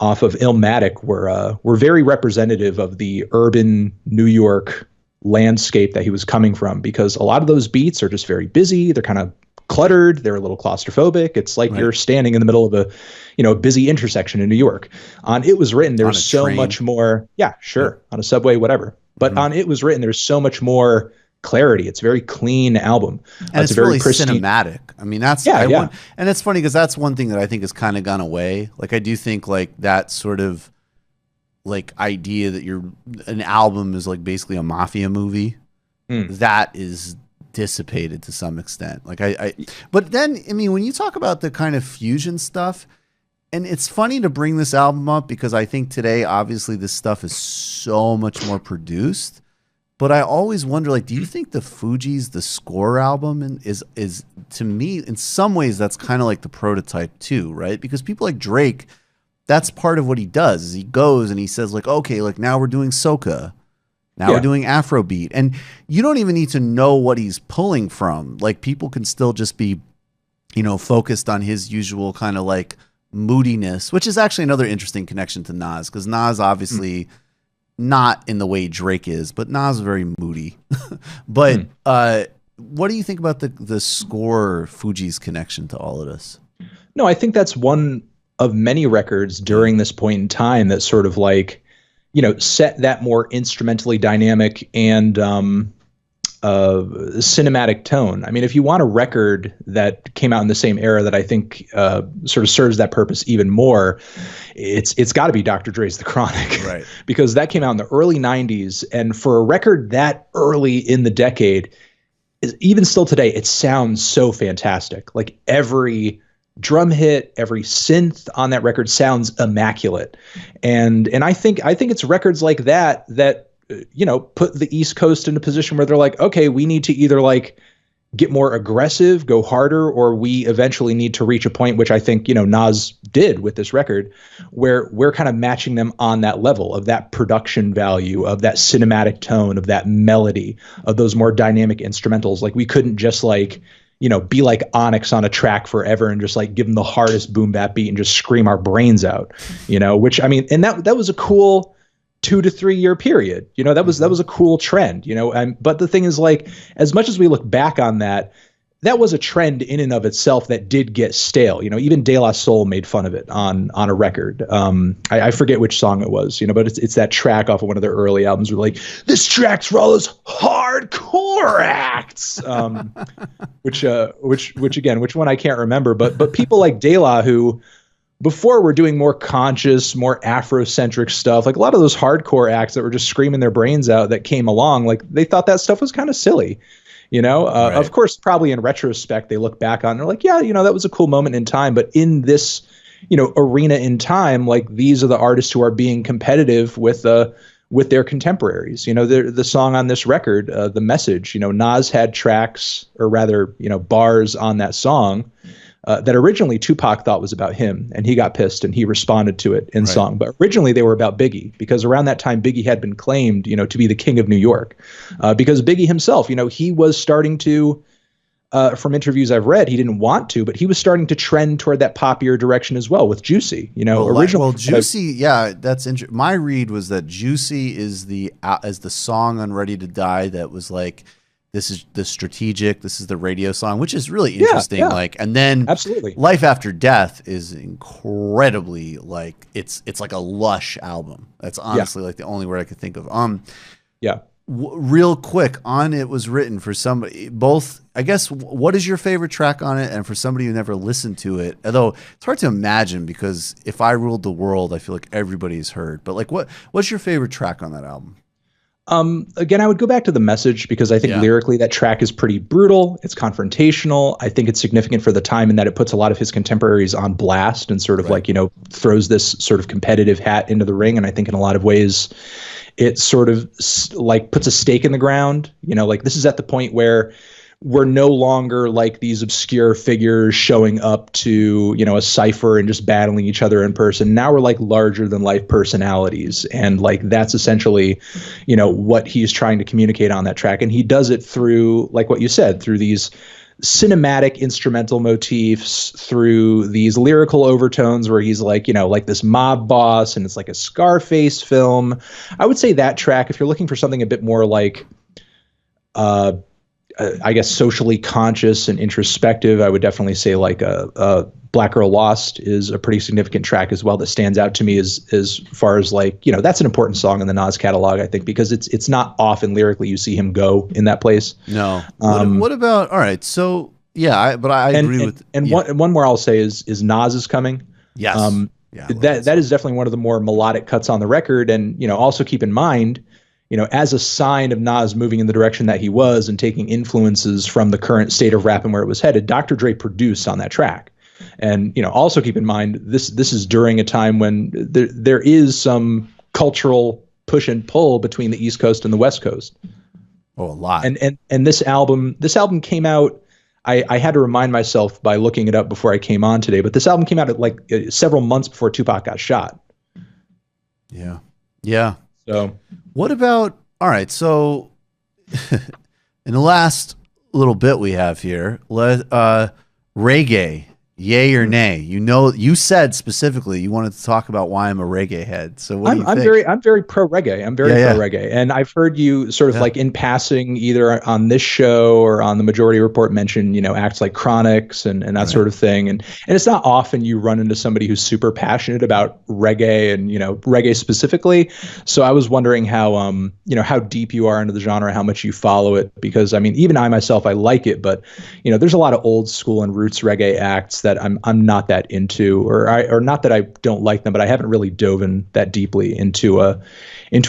Illmatic were very representative of the urban New York landscape that he was coming from, because a lot of those beats are just very busy. They're kind of cluttered. They're a little claustrophobic. It's like you're standing in the middle of a, you know, busy intersection in New York. On It Was Written, there's so train. much more. Yeah, sure. On a subway, whatever. But on It Was Written, there's so much more clarity. It's a very clean album. And it's very really pristine. cinematic. I mean, that's, and it's funny because that's one thing that I think has kind of gone away. Like, I do think like that sort of like idea that an album is like basically a mafia movie, that is dissipated to some extent. Like but then, I mean, when you talk about the kind of fusion stuff, and it's funny to bring this album up because I think today, obviously this stuff is so much more produced, but I always wonder, like, do you think the Fugees, the Score album is to me, in some ways, that's kind of like the prototype too, right? Because people like Drake, that's part of what he does, is he goes and he says like, okay, like now we're doing soca. Now we're doing Afrobeat. And you don't even need to know what he's pulling from. Like, people can still just be, you know, focused on his usual kind of like moodiness, which is actually another interesting connection to Nas, because Nas obviously not in the way Drake is, but Nas is very moody. But what do you think about the Score Fugees connection to all of this? No, I think that's one of many records during this point in time that sort of like, you know, set that more instrumentally dynamic and cinematic tone. I mean, if you want a record that came out in the same era that I think sort of serves that purpose even more, it's got to be Dr. Dre's The Chronic, right? Because that came out in the early 90s, and for a record that early in the decade, even still today, it sounds so fantastic. Like every drum hit, every synth on that record sounds immaculate. And I think it's records like that you know, put the East Coast in a position where they're like, okay, we need to either like get more aggressive, go harder, or we eventually need to reach a point, which I think, you know, Nas did with this record, where we're kind of matching them on that level of that production value, of that cinematic tone, of that melody, of those more dynamic instrumentals. Like, we couldn't just like, you know, be like Onyx on a track forever and just like give them the hardest boom bap beat and just scream our brains out, you know, which, I mean, and that was a cool 2 to 3 year period. You know, that was a cool trend, you know. But the thing is, like, as much as we look back on that, that was a trend in and of itself that did get stale. You know, even De La Soul made fun of it on a record. I forget which song it was, you know, but it's that track off of one of their early albums where like, this track's for all those hardcore acts. Which one I can't remember, but people like De La, who before were doing more conscious, more Afrocentric stuff, like a lot of those hardcore acts that were just screaming their brains out that came along, like they thought that stuff was kind of silly. You know, right. Of course, probably in retrospect, they look back on and they're like, yeah, you know, that was a cool moment in time. But in this, you know, arena in time, like, these are the artists who are being competitive with their contemporaries. You know, the song on this record, The Message, you know, Nas had tracks, or rather, you know, bars on that song that originally Tupac thought was about him, and he got pissed and he responded to it in song. But originally they were about Biggie, because around that time Biggie had been claimed, you know, to be the king of New York, because Biggie himself, you know, he was starting to, from interviews I've read, he didn't want to, but he was starting to trend toward that poppier direction as well with Juicy. You know, originally, Juicy, yeah, that's interesting. My read was that Juicy is the song on Ready to Die that was like, this is the strategic, this is the radio song, which is really interesting. Yeah. Like, and then absolutely, Life After Death is incredibly, like, it's like a lush album. That's honestly like the only word I could think of. Real quick, on It Was Written, for somebody, both, I guess, what is your favorite track on it? And for somebody who never listened to it, although it's hard to imagine, because If I Ruled the World, I feel like everybody's heard, but like, what's your favorite track on that album? Again, I would go back to the message because I think lyrically that track is pretty brutal. It's confrontational. I think it's significant for the time in that it puts a lot of his contemporaries on blast and sort of like, throws this sort of competitive hat into the ring. And I think in a lot of ways it sort of like puts a stake in the ground, like this is at the point where we're no longer like these obscure figures showing up to, a cipher and just battling each other in person. Now we're like larger than life personalities. And like, that's essentially, what he's trying to communicate on that track. And he does it through, like what you said, through these cinematic instrumental motifs, through these lyrical overtones where he's like, like this mob boss and it's like a Scarface film. I would say that track, if you're looking for something a bit more like, I guess socially conscious and introspective, I would definitely say like a Black Girl Lost is a pretty significant track as well that stands out to me as far as like, that's an important song in the Nas catalog, I think, because it's not often lyrically you see him go in that place. No. What about, all right. So I agree with. And one more I'll say is Nas Is Coming. Yes. That is definitely one of the more melodic cuts on the record. And, also keep in mind, as a sign of Nas moving in the direction that he was and taking influences from the current state of rap and where it was headed, Dr. Dre produced on that track. And, also keep in mind, this is during a time when there is some cultural push and pull between the East Coast and the West Coast. Oh, a lot. And this album came out, I had to remind myself by looking it up before I came on today, but this album came out at like several months before Tupac got shot. Yeah. Yeah. So what about, all right, so in the last little bit we have here, reggae, yay or nay? You said specifically you wanted to talk about why I'm a reggae head. So what do you think? I'm very pro reggae. I'm very pro reggae. And I've heard you sort of like in passing, either on this show or on the Majority Report, mention, acts like Chronics and that sort of thing. And it's not often you run into somebody who's super passionate about reggae and, reggae specifically. So I was wondering how, how deep you are into the genre, how much you follow it, because I mean, even I myself, I like it, but there's a lot of old school and roots reggae acts that I'm not that into, or not that I don't like them, but I haven't really dove in that deeply into a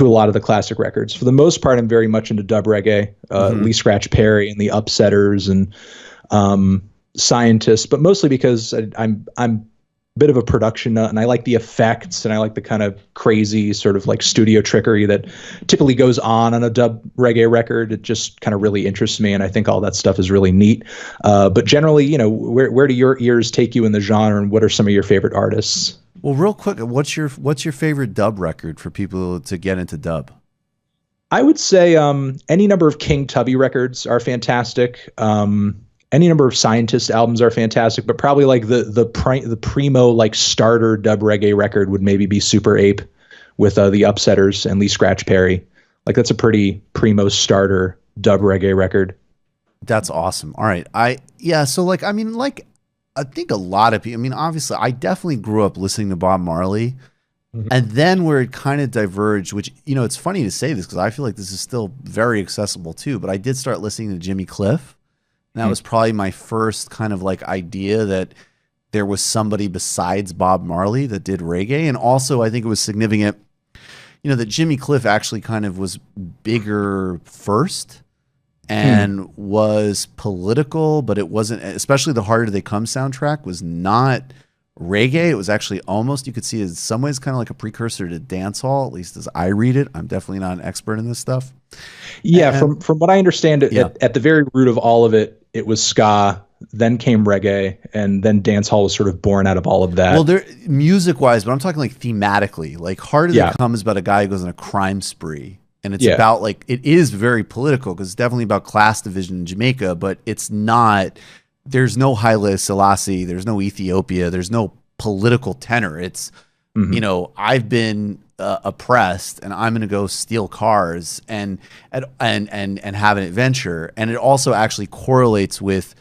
lot of the classic records. For the most part, I'm very much into dub reggae, Lee Scratch Perry and the Upsetters and Scientists, but mostly because I'm a bit of a production nut and I like the effects and I like the kind of crazy sort of like studio trickery that typically goes on a dub reggae record. It just kind of really interests me and I think all that stuff is really neat. But generally, where do your ears take you in the genre and what are some of your favorite artists? Well, real quick, what's your favorite dub record for people to get into dub? I would say any number of King Tubby records are fantastic. Any number of Scientist albums are fantastic, but probably like the primo like starter dub reggae record would maybe be Super Ape with the Upsetters and Lee Scratch Perry. Like that's a pretty primo starter dub reggae record. That's awesome. All right. So like, I mean, like I think a lot of people, I mean, obviously I definitely grew up listening to Bob Marley. And then where it kind of diverged, which, it's funny to say this because I feel like this is still very accessible too, but I did start listening to Jimmy Cliff. And that was probably my first kind of like idea that there was somebody besides Bob Marley that did reggae. And also I think it was significant, that Jimmy Cliff actually kind of was bigger first and was political, but it wasn't, especially the Harder They Come soundtrack was not reggae. It was actually almost, you could see in some ways kind of like a precursor to dancehall, at least as I read it. I'm definitely not an expert in this stuff. Yeah, from what I understand, at the very root of all of it, it was ska, then came reggae, and then dancehall was sort of born out of all of that. Well, there music-wise, but I'm talking like thematically. Like Harder They Come is about a guy who goes on a crime spree. And it's about like, it is very political because it's definitely about class division in Jamaica, but it's not, there's no Haile Selassie, there's no Ethiopia, there's no political tenor. It's, I've been oppressed and I'm going to go steal cars and have an adventure. And it also actually correlates with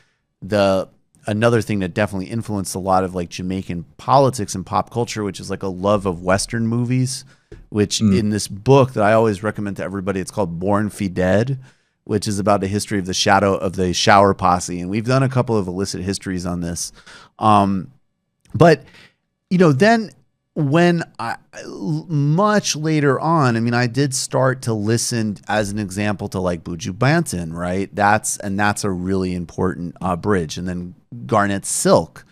another thing that definitely influenced a lot of like Jamaican politics and pop culture, which is like a love of Western movies, which in this book that I always recommend to everybody, it's called Born Fi Dead, which is about the history of the Shower Posse. And we've done a couple of illicit histories on this. But, then when much later on, I mean, I did start to listen, as an example, to like Buju Banton, right? That's a really important bridge. And then Garnet Silk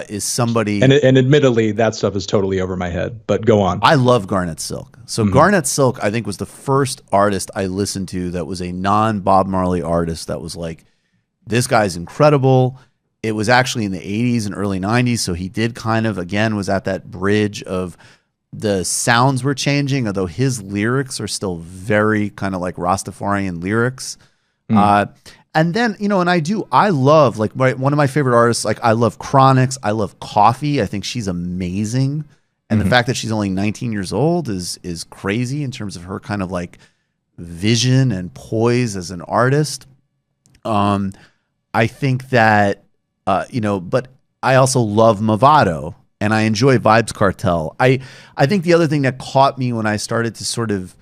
is somebody, and admittedly, that stuff is totally over my head. But go on. I love Garnet Silk. So Garnet Silk, I think, was the first artist I listened to that was a non-Bob Marley artist that was like, this guy's incredible. It was actually in the 80s and early 90s, so he did kind of, again, was at that bridge of the sounds were changing, although his lyrics are still very kind of like Rastafarian lyrics. And then, you know, and I love, like, one of my favorite artists, like, I love Chronix, I love Coffee. I think she's amazing. And the fact that she's only 19 years old is crazy in terms of her kind of like vision and poise as an artist. I think that, you know, but I also love Movado and I enjoy Vibes Cartel. I think the other thing that caught me when I started to sort of,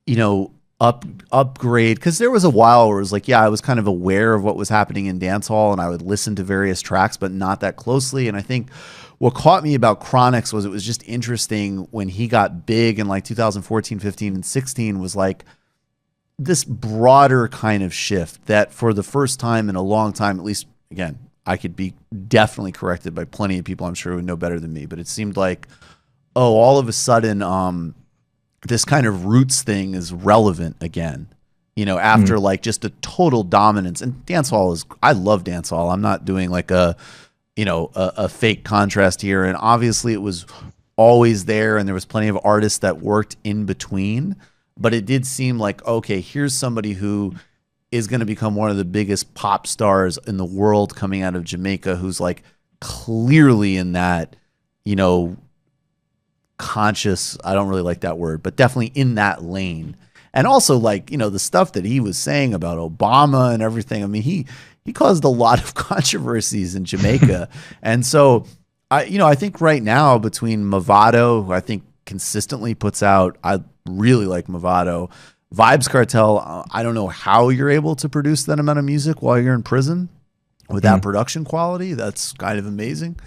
you know, upgrade, because there was a while where it was like, yeah, I was kind of aware of what was happening in dancehall and I would listen to various tracks, but not that closely. And I think what caught me about Chronix was it was just interesting when he got big in like 2014, 15, and 16 was like this broader kind of shift that for the first time in a long time, at least, again, I could be definitely corrected by plenty of people I'm sure who know better than me, but it seemed like, oh, all of a sudden, this kind of roots thing is relevant again, you know, after like just a total dominance. And dancehall is, I love dancehall. I'm not doing like a fake contrast here. And obviously it was always there and there was plenty of artists that worked in between, but it did seem like, okay, here's somebody who is going to become one of the biggest pop stars in the world coming out of Jamaica, who's like clearly in that, you know, conscious, I don't really like that word, but definitely in that lane. And also, like, you know, the stuff that he was saying about Obama and everything. I mean, he caused a lot of controversies in Jamaica. And so I think right now between Movado, who I think consistently puts out, I really like Movado, Vibes Cartel, I don't know how you're able to produce that amount of music while you're in prison with that production quality. That's kind of amazing.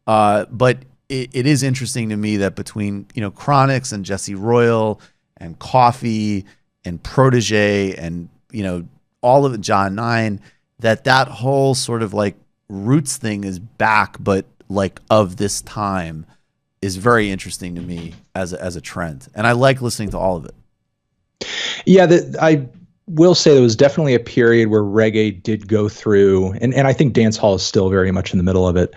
But it is interesting to me that between, you know, Chronix and Jesse Royal and Coffee and Protege and, you know, all of it, John Nine, that whole sort of like roots thing is back, but like of this time is very interesting to me as a trend. And I like listening to all of it. Yeah, I will say there was definitely a period where reggae did go through, and I think dancehall is still very much in the middle of it,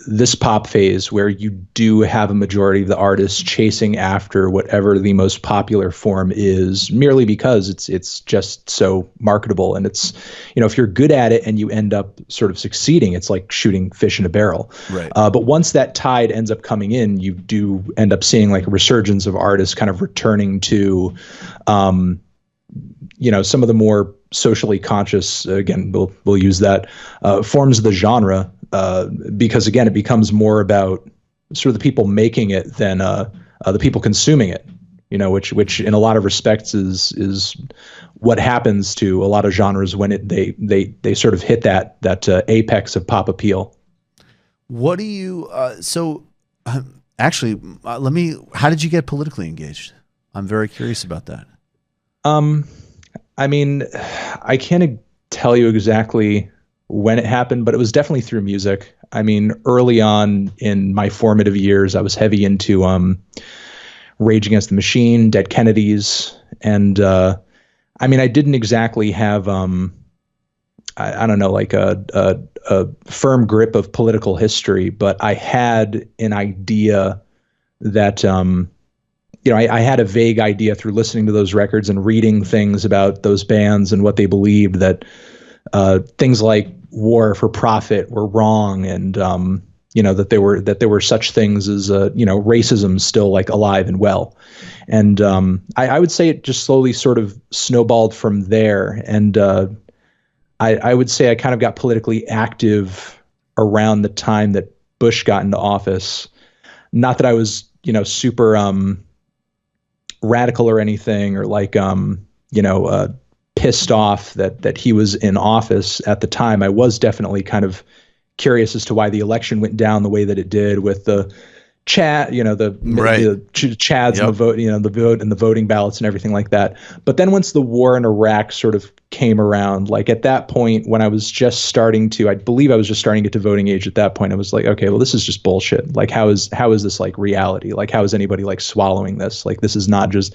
this pop phase where you do have a majority of the artists chasing after whatever the most popular form is, merely because it's just so marketable. And it's, you know, if you're good at it and you end up sort of succeeding, it's like shooting fish in a barrel. Right. But once that tide ends up coming in, you do end up seeing like a resurgence of artists kind of returning to, you know, some of the more socially conscious, again, we'll use that, forms of the genre, because again, it becomes more about sort of the people making it than the people consuming it, you know, which in a lot of respects is what happens to a lot of genres when they sort of hit that apex of pop appeal. What do you, actually, how did you get politically engaged? I'm very curious about that. I mean, I can't tell you exactly when it happened, but it was definitely through music. I mean, early on in my formative years, I was heavy into Rage Against the Machine, Dead Kennedys, and I mean, I didn't exactly have I don't know, like a firm grip of political history, but I had an idea that you know, I had a vague idea through listening to those records and reading things about those bands and what they believed, that things like war for profit were wrong, and you know, that there were such things as you know, racism still like alive and well. And I would say it just slowly sort of snowballed from there. And I would say I kind of got politically active around the time that Bush got into office. Not that I was, you know, super radical or anything, or like you know, pissed off that he was in office at the time. I was definitely kind of curious as to why the election went down the way that it did with the chat, the chads and the vote, the vote and the voting ballots and everything like that. But then once the war in Iraq sort of came around, like at that point when I was just starting to, I believe I was just starting to get to voting age at that point, I was like, okay, well, this is just bullshit. Like, how is this like reality? Like, how is anybody like swallowing this? Like, this is not just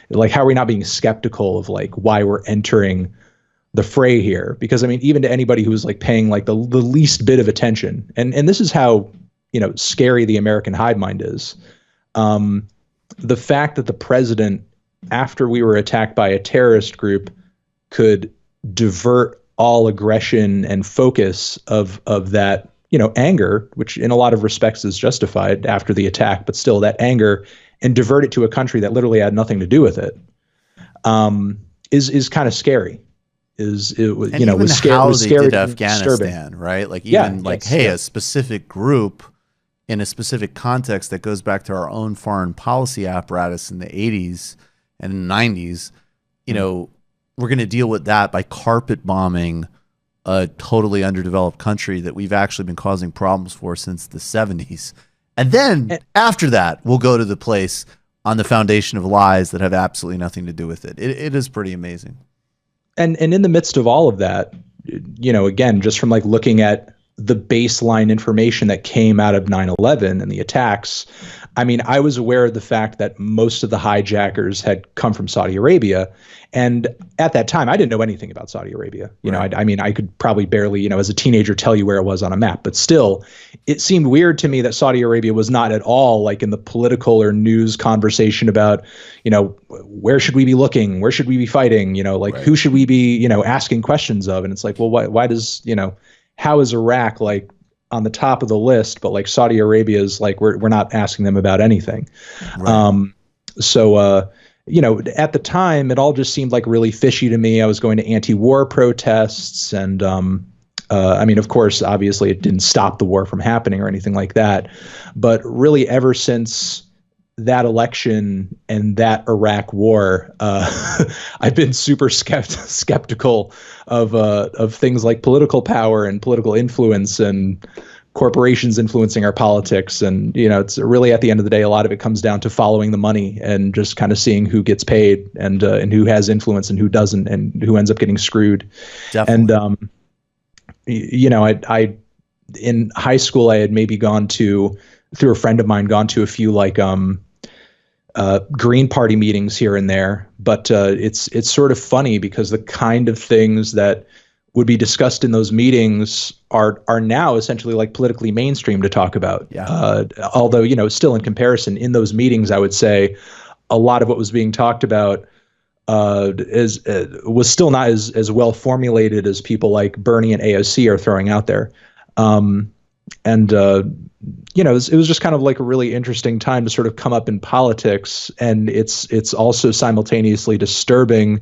like, how are we not being skeptical of like why we're entering the fray here? Because I mean, even to anybody who's like paying like the least bit of attention, and this is how, scary the American hive mind is. The fact that the president, after we were attacked by a terrorist group, could divert all aggression and focus of that, anger, which in a lot of respects is justified after the attack, but still that anger, and divert it to a country that literally had nothing to do with it, is kind of scary. Was scary. How was they scary did Afghanistan, right? Like even a specific group in a specific context that goes back to our own foreign policy apparatus in the 80s and 90s, we're going to deal with that by carpet bombing a totally underdeveloped country that we've actually been causing problems for since the 70s. And then after that, we'll go to the place on the foundation of lies that have absolutely nothing to do with it. It is pretty amazing. And in the midst of all of that, again, just from like looking at the baseline information that came out of 9/11 and the attacks, I mean, I was aware of the fact that most of the hijackers had come from Saudi Arabia. And at that time, I didn't know anything about Saudi Arabia. I could probably barely, as a teenager, tell you where it was on a map. But still, it seemed weird to me that Saudi Arabia was not at all like in the political or news conversation about, where should we be looking? Where should we be fighting? Who should we be, asking questions of? And it's like, well, why does, how is Iraq like on the top of the list, but like Saudi Arabia is like, we're not asking them about anything. Right. At the time, it all just seemed like really fishy to me. I was going to anti-war protests and, of course, obviously it didn't stop the war from happening or anything like that. But really ever since that election and that Iraq war, I've been super skeptical of things like political power and political influence and corporations influencing our politics. And, it's really at the end of the day, a lot of it comes down to following the money and just kind of seeing who gets paid and who has influence and who doesn't and who ends up getting screwed. Definitely. And, I in high school, I had maybe through a friend of mine, gone to a few like Green Party meetings here and there. But it's sort of funny because the kind of things that would be discussed in those meetings are now essentially like politically mainstream to talk about. Yeah. Although, still in comparison in those meetings, I would say a lot of what was being talked about was still not as well formulated as people like Bernie and AOC are throwing out there. It was just kind of like a really interesting time to sort of come up in politics. And it's also simultaneously disturbing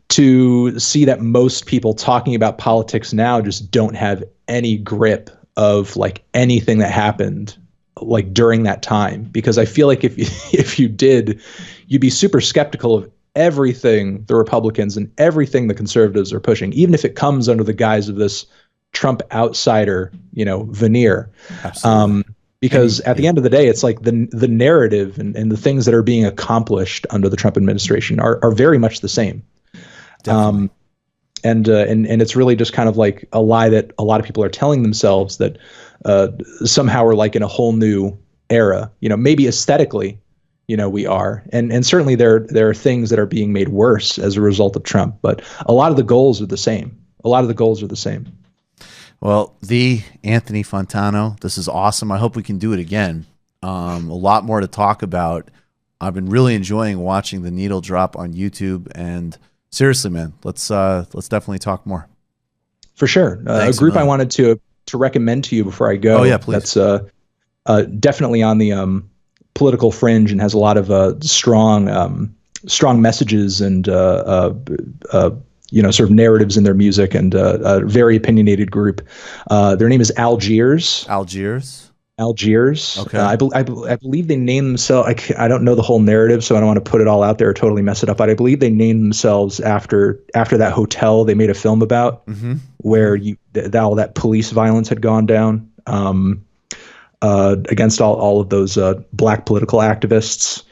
to see that most people talking about politics now just don't have any grip of like anything that happened like during that time. Because I feel like if you did, you'd be super skeptical of everything the Republicans and everything the conservatives are pushing, even if it comes under the guise of this Trump outsider, veneer. Because at the end of the day, it's like the narrative and the things that are being accomplished under the Trump administration are very much the same. And it's really just kind of like a lie that a lot of people are telling themselves that somehow we're like in a whole new era. Maybe aesthetically, we are, and certainly there are things that are being made worse as a result of Trump. But a lot of the goals are the same. Well, the Anthony Fantano, this is awesome. I hope we can do it again. A lot more to talk about. I've been really enjoying watching the needle drop on YouTube, and seriously, man, let's definitely talk more. For sure. A group I wanted to recommend to you before I go. Oh yeah, please. That's definitely on the political fringe and has a lot of strong messages and sort of narratives in their music, and a very opinionated group. Their name is Algiers. Algiers. Algiers. Okay. I believe they named themselves. I don't know the whole narrative, so I don't want to put it all out there or totally mess it up. But I believe they named themselves after that hotel they made a film about, where all that police violence had gone down against all of those black political activists.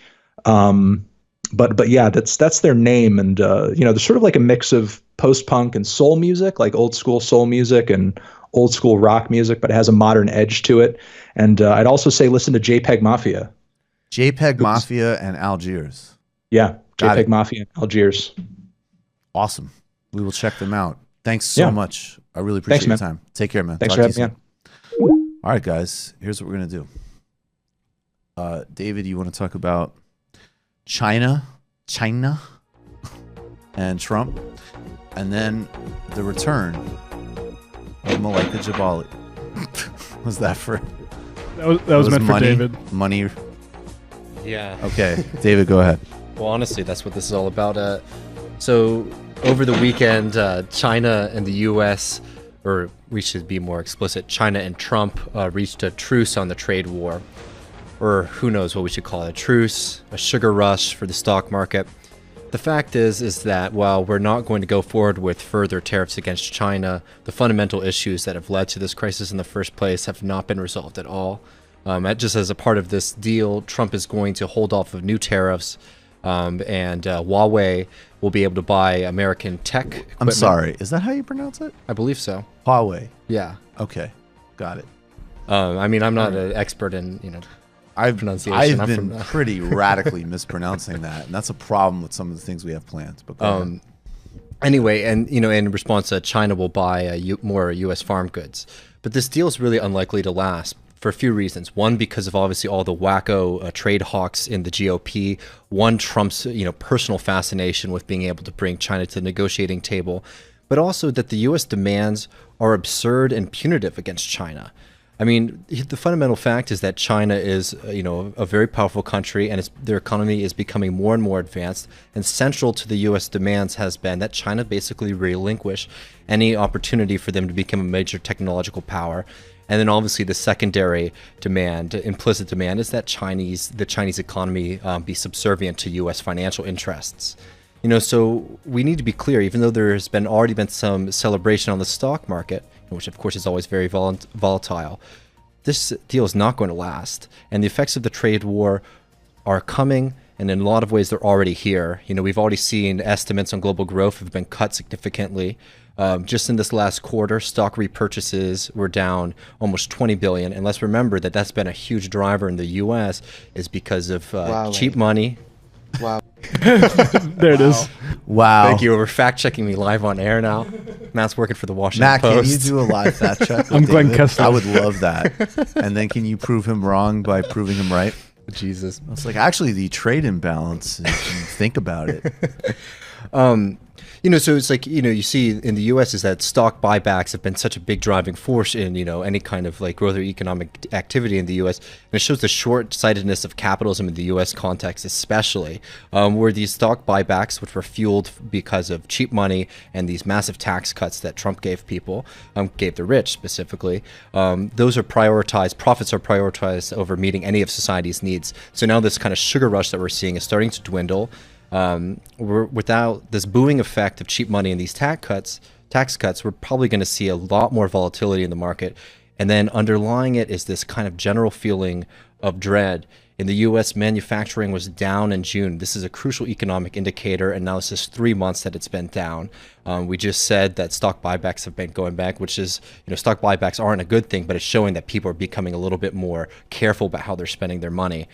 But yeah, that's their name, and they're sort of like a mix of post-punk and soul music, like old school soul music and old school rock music, but it has a modern edge to it. And I'd also say listen to JPEG Mafia. JPEG Mafia and Algiers. Yeah, Got JPEG it. Mafia and Algiers. Awesome. We will check them out. Thanks so much. I really appreciate your time. Take care, man. Thanks Talk for to you having me on. All right, guys. Here's what we're going to do. David, you want to talk about China, and Trump, and then the return of Malaika Jabali. Was that for? That was meant money, for David. Money. Yeah. Okay, David, go ahead. Well, honestly, that's what this is all about. So over the weekend, China and the U.S., or we should be more explicit, China and Trump reached a truce on the trade war, or who knows what we should call it, a truce, a sugar rush for the stock market. The fact is that while we're not going to go forward with further tariffs against China, the fundamental issues that have led to this crisis in the first place have not been resolved at all. Just as a part of this deal, Trump is going to hold off of new tariffs, and Huawei will be able to buy American tech equipment. I'm sorry. Is that how you pronounce it? I believe so. Huawei. Yeah. Okay, got it. I mean, I'm not an expert in pronunciation. I've been pretty radically mispronouncing that, and that's a problem with some of the things we have planned. But go ahead. Anyway, and in response, China will buy more U.S. farm goods, but this deal is really unlikely to last for a few reasons. One, because of obviously all the wacko trade hawks in the GOP. One, Trump's personal fascination with being able to bring China to the negotiating table, but also that the U.S. demands are absurd and punitive against China. I mean, the fundamental fact is that China is, a very powerful country, and their economy is becoming more and more advanced. And central to the U.S. demands has been that China basically relinquish any opportunity for them to become a major technological power. And then obviously the secondary demand, implicit demand, is that the Chinese economy be subservient to U.S. financial interests. So we need to be clear, even though there has already been some celebration on the stock market, which of course is always very volatile, this deal is not going to last. And the effects of the trade war are coming, and in a lot of ways they're already here. We've already seen estimates on global growth have been cut significantly. Just in this last quarter, stock repurchases were down almost 20 billion. And let's remember that that's been a huge driver in the U.S. is because of cheap money. Wow. There it is. Wow. Thank you. We're fact-checking me live on air now. Matt's working for the Washington Matt, Post. can you do a live fact check? I'm with Glenn David? Kessler. I would love that. And then can you prove him wrong by proving him right? Jesus. It's like actually the trade imbalance, if you think about it. So it's like, you see in the U.S. is that stock buybacks have been such a big driving force in, any kind of like growth or economic activity in the U.S. And it shows the short-sightedness of capitalism in the U.S. context, especially where these stock buybacks, which were fueled because of cheap money and these massive tax cuts that Trump gave people, gave the rich specifically, those are prioritized, profits are prioritized over meeting any of society's needs. So now this kind of sugar rush that we're seeing is starting to dwindle. Without this buoying effect of cheap money and these tax cuts, we're probably going to see a lot more volatility in the market. And then underlying it is this kind of general feeling of dread. In the U.S., manufacturing was down in June. This is a crucial economic indicator, and now it's just 3 months that it's been down. We just said that stock buybacks have been going back, which is, stock buybacks aren't a good thing, but it's showing that people are becoming a little bit more careful about how they're spending their money.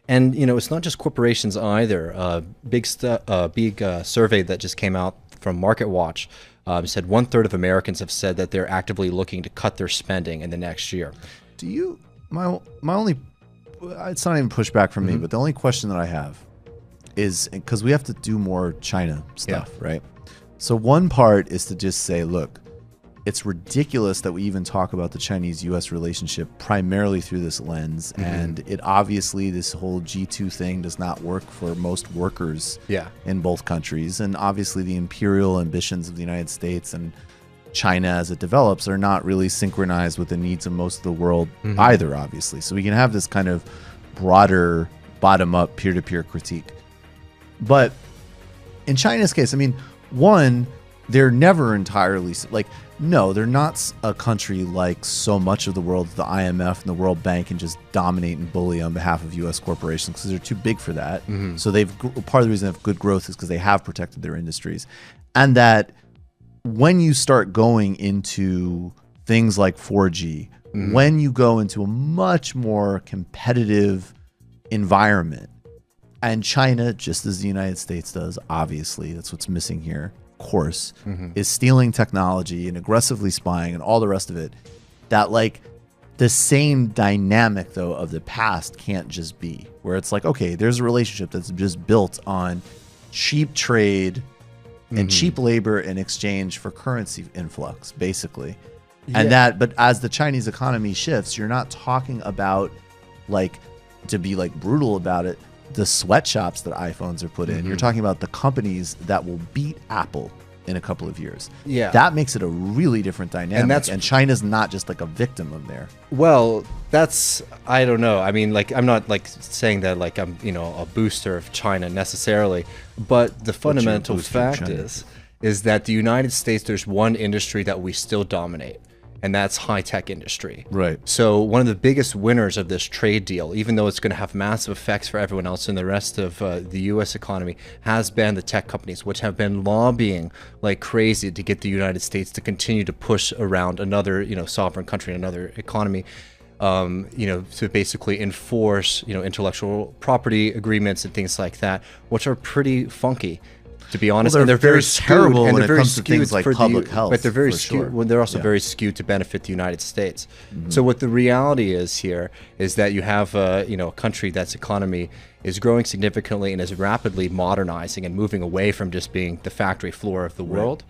And, it's not just corporations either. Big survey that just came out from MarketWatch said 1/3 of Americans have said that they're actively looking to cut their spending in the next year. My only, it's not even pushback from me, but the only question that I have is, because we have to do more China stuff, right? So one part is to just say, look, it's ridiculous that we even talk about the Chinese-U.S. relationship primarily through this lens. And it obviously, this whole G2 thing does not work for most workers in both countries. And obviously the imperial ambitions of the United States and China as it develops are not really synchronized with the needs of most of the world either, obviously. So we can have this kind of broader bottom-up peer-to-peer critique. But in China's case, I mean, one, they're never entirely like, no, they're not a country like so much of the world, the IMF and the World Bank, can just dominate and bully on behalf of U.S. corporations because they're too big for that. So part of the reason they have good growth is because they have protected their industries. And that when you start going into things like 4G, when you go into a much more competitive environment, and China, just as the United States does, obviously, that's what's missing here, of course, is stealing technology and aggressively spying and all the rest of it, that like the same dynamic, though, of the past can't just be, where it's like, okay, there's a relationship that's just built on cheap trade and cheap labor in exchange for currency influx, basically. And but as the Chinese economy shifts, you're not talking about, like, to be like brutal about it, the sweatshops that iPhones are put in. You're talking about the companies that will beat Apple in a couple of years. Yeah. That makes it a really different dynamic. And China's not just like a victim of there. Well, that's, I don't know. I mean, like, I'm not like saying that like I'm, you know, a booster of China necessarily, but the fundamental fact is that the United States, there's one industry that we still dominate, and that's high-tech industry. Right. So one of the biggest winners of this trade deal, even though it's going to have massive effects for everyone else in the rest of the U.S. economy, has been the tech companies, which have been lobbying like crazy to get the United States to continue to push around another, you know, sovereign country, another economy, you know, to basically enforce, you know, intellectual property agreements and things like that, which are pretty funky, to be honest. Well, and they're very terrible skewed, when it comes to things like public health. But they're very skewed. Sure. Well, they're also very skewed to benefit the United States. So what the reality is here is that you have you know, a country that's economy is growing significantly and is rapidly modernizing and moving away from just being the factory floor of the world.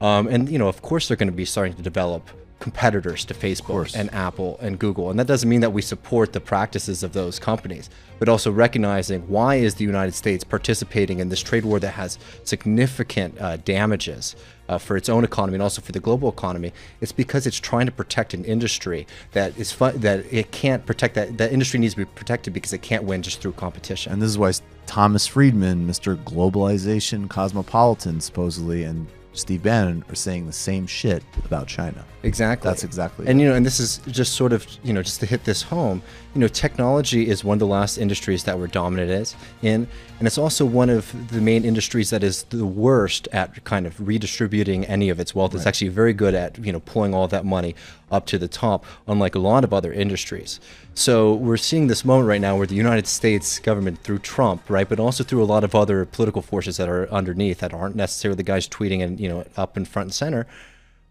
And you know, of course, they're going to be starting to develop competitors to Facebook and Apple and Google. And that doesn't mean that we support the practices of those companies, but also recognizing why is the United States participating in this trade war that has significant damages for its own economy and also for the global economy. It's because it's trying to protect an industry that is that it can't protect, that industry needs to be protected because it can't win just through competition. And this is why Thomas Friedman, Mr. Globalization Cosmopolitan, supposedly, and Steve Bannon are saying the same shit about China. Exactly. That's exactly And, it. you know, and this is just sort of, you know, just to hit this home, you know, technology is one of the last industries that we're dominant in. And it's also one of the main industries that is the worst at kind of redistributing any of its wealth. It's actually very good at, you know, pulling all that money up to the top, unlike a lot of other industries. So we're seeing this moment right now where the United States government, through Trump, right, but also through a lot of other political forces that are underneath, that aren't necessarily the guys tweeting and, you know, up in front and center,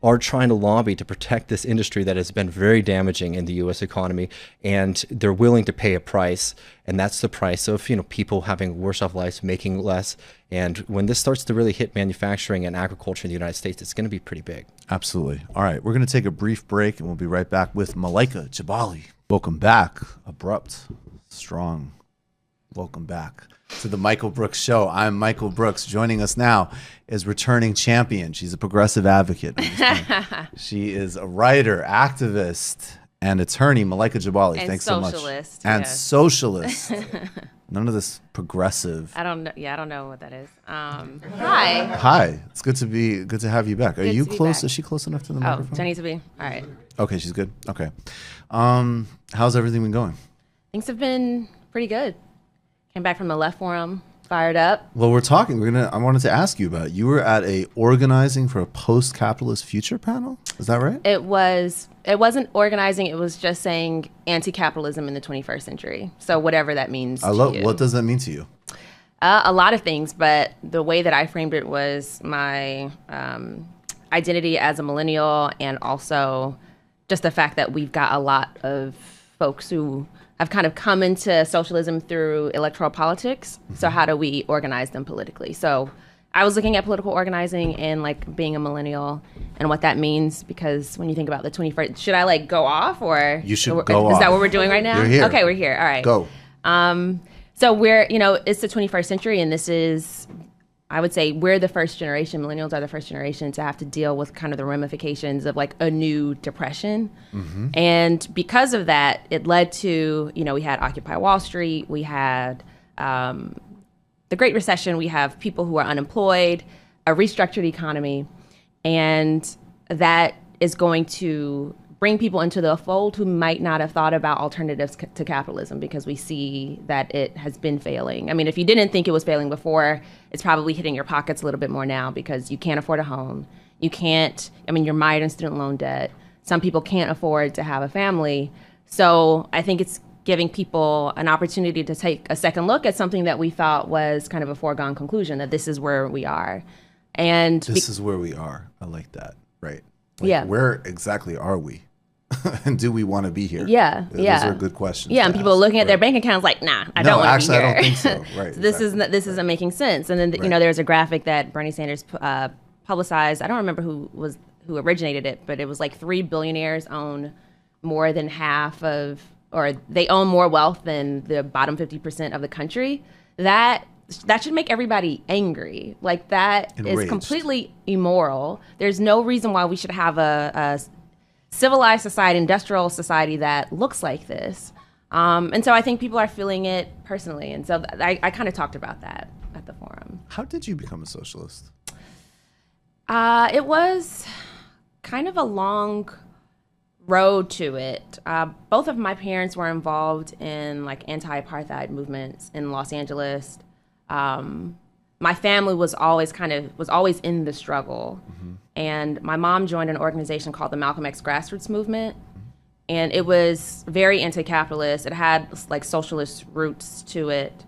are trying to lobby to protect this industry that has been very damaging in the U.S. economy, and they're willing to pay a price, and that's the price of, you know, people having worse off lives, making less. And when this starts to really hit manufacturing and agriculture in the United States, it's going to be pretty big. Absolutely. All right, we're going to take a brief break, and we'll be right back with Malaika Jabali. Welcome back. Abrupt, strong. Welcome back to the Michael Brooks Show. I'm Michael Brooks. Joining us now is returning champion. She's a progressive advocate. She is a writer, activist, and attorney, Malaika Jabali. And Thanks so much. Socialist. And Yes. socialist. None of this progressive. I don't know. Yeah, I don't know what that is. Hi. Hi. It's good to have you back. Are Good you to be close? back. Is she close enough to the Oh, microphone? do I need to be? All right. Okay, she's good. Okay. How's everything been going? Things have been pretty good. Came back from the Left Forum, fired up. Well, we're talking. I wanted to ask you about it. You were at a organizing for a post-capitalist future panel. Is that right? It wasn't organizing. It was just saying anti-capitalism in the 21st century. So whatever that means. What does that mean to you? A lot of things, but the way that I framed it was my identity as a millennial, and also just the fact that we've got a lot of folks who have kind of come into socialism through electoral politics. Mm-hmm. So how do we organize them politically? So I was looking at political organizing and like being a millennial and what that means, because when you think about the 21st, should I like go off, or you should go off? Is that what we're doing right now? You're here. Okay, we're here. All right. Go. So we're, it's the 21st century, and this is I would say we're the first generation, millennials are the first generation to have to deal with kind of the ramifications of like a new depression. And because of that, it led to, we had Occupy Wall Street, we had the Great Recession, we have people who are unemployed, a restructured economy, and that is going to bring people into the fold who might not have thought about alternatives to capitalism, because we see that it has been failing. I mean, if you didn't think it was failing before, it's probably hitting your pockets a little bit more now, because you can't afford a home. You're mired in student loan debt. Some people can't afford to have a family. So I think it's giving people an opportunity to take a second look at something that we thought was kind of a foregone conclusion, that this is where we are. And this is where we are. I like that. Right. Yeah. Where exactly are we? And do we want to be here? Yeah. Those are good questions. Yeah, and people looking at their bank accounts like, nah, I don't want to be here. I don't think so. Right. So this isn't making sense. And then there's a graphic that Bernie Sanders publicized. I don't remember who originated it, but it was like 3 billionaires own more than half of, or they own more wealth than the bottom 50% of the country. That should make everybody angry. Like, that Enraged. is completely immoral. There's no reason why we should have a civilized society, industrial society that looks like this. And so I think people are feeling it personally. And so I kind of talked about that at the forum. How did you become a socialist? It was kind of a long road to it. Both of my parents were involved in like anti-apartheid movements in Los Angeles. My family was always in the struggle. And my mom joined an organization called the Malcolm X Grassroots Movement. And it was very anti-capitalist. It had like socialist roots to it.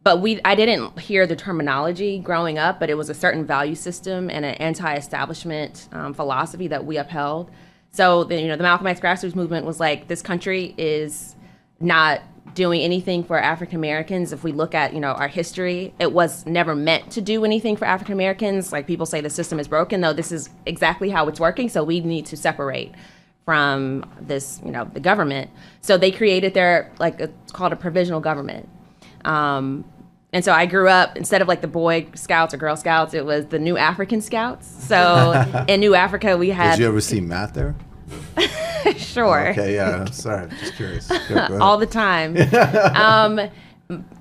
But I didn't hear the terminology growing up, but it was a certain value system and an anti-establishment philosophy that we upheld. So the Malcolm X Grassroots Movement was like, this country is not doing anything for African Americans. If we look at our history, it was never meant to do anything for African Americans. Like, people say the system is broken, though this is exactly how it's working. So we need to separate from this, the government. So they created it's called a provisional government. And so I grew up, instead of like the Boy Scouts or Girl Scouts, it was the New African Scouts. So in New Africa, we had. Did you ever see Matt there? Sure. Okay, yeah. Sorry, just curious. Go ahead. All the time.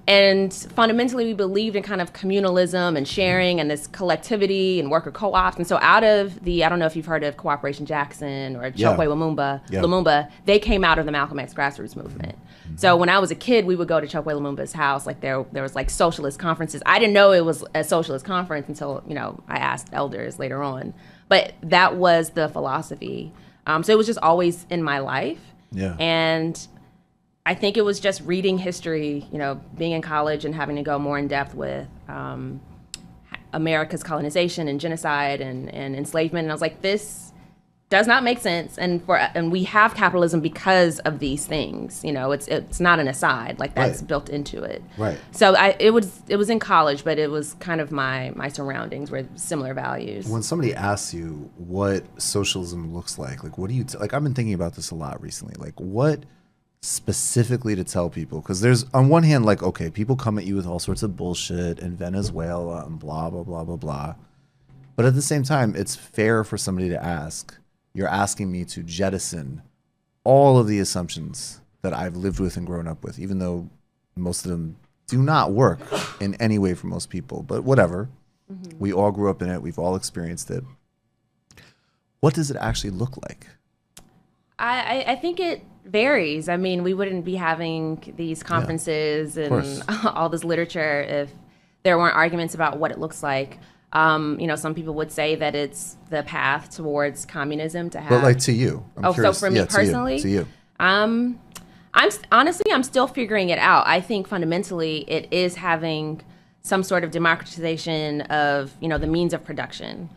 And fundamentally, we believed in kind of communalism and sharing and this collectivity and worker co-ops. And so out of I don't know if you've heard of Cooperation Jackson or Chokwe Lumumba, they came out of the Malcolm X Grassroots Movement. So when I was a kid, we would go to Chokwe Lumumba's house. Like, there was like socialist conferences. I didn't know it was a socialist conference until, I asked elders later on. But that was the philosophy. So it was just always in my life. Yeah. And I think it was just reading history, being in college and having to go more in depth with America's colonization and genocide and enslavement. And I was like, this does not make sense. And we have capitalism because of these things. It's not an aside. Like, that's built into it. Right. So it was in college, but it was kind of my surroundings were similar values. When somebody asks you what socialism looks like what do you like? I've been thinking about this a lot recently. Like, what specifically to tell people? Because there's, on one hand, like, okay, people come at you with all sorts of bullshit in Venezuela and blah blah blah blah blah. But at the same time, it's fair for somebody to ask. You're asking me to jettison all of the assumptions that I've lived with and grown up with, even though most of them do not work in any way for most people. But whatever. We all grew up in it. We've all experienced it. What does it actually look like? I think it varies. I mean, we wouldn't be having these conferences and all this literature if there weren't arguments about what it looks like. Some people would say that it's the path towards communism to have. But like, to you, I'm curious. So for me personally, to you. I'm still figuring it out. I think fundamentally it is having some sort of democratization of the means of production.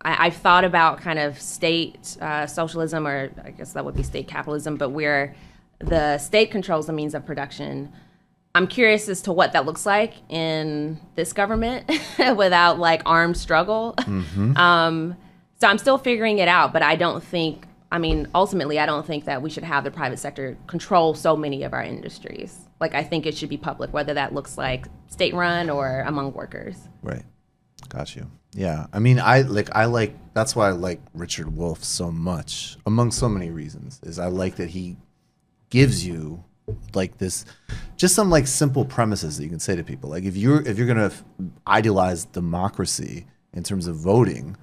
I've thought about kind of state socialism, or I guess that would be state capitalism, but where the state controls the means of production. I'm curious as to what that looks like in this government without like armed struggle. So I'm still figuring it out, but I don't think I mean, ultimately, I don't think that we should have the private sector control so many of our industries. Like, I think it should be public, whether that looks like state-run or among workers. Right. Got you. Yeah. I mean, I like, that's why I like Richard Wolff so much, among so many reasons, is I like that he gives you like this, just some like simple premises that you can say to people. Like, if you're going to idealize democracy in terms of voting,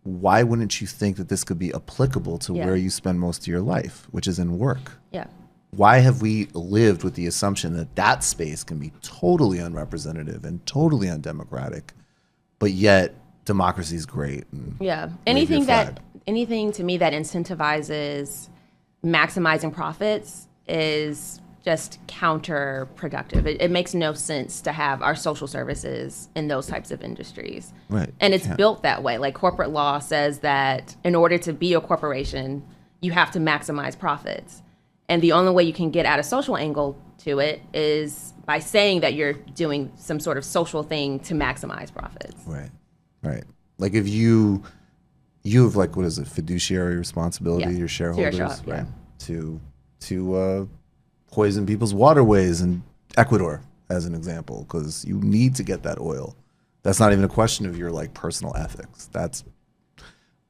why wouldn't you think that this could be applicable to where you spend most of your life, which is in work? Yeah. Why have we lived with the assumption that that space can be totally unrepresentative and totally undemocratic, but yet democracy is great? Yeah. Anything to me that incentivizes maximizing profits is just counterproductive. It makes no sense to have our social services in those types of industries. Right. And it's built that way. Like, corporate law says that in order to be a corporation, you have to maximize profits. And the only way you can get at a social angle to it is by saying that you're doing some sort of social thing to maximize profits. Right. Right. Like, if you have, like, what is it, fiduciary responsibility to your shareholders, right? To poison people's waterways in Ecuador, as an example, because you need to get that oil. That's not even a question of your like personal ethics. That's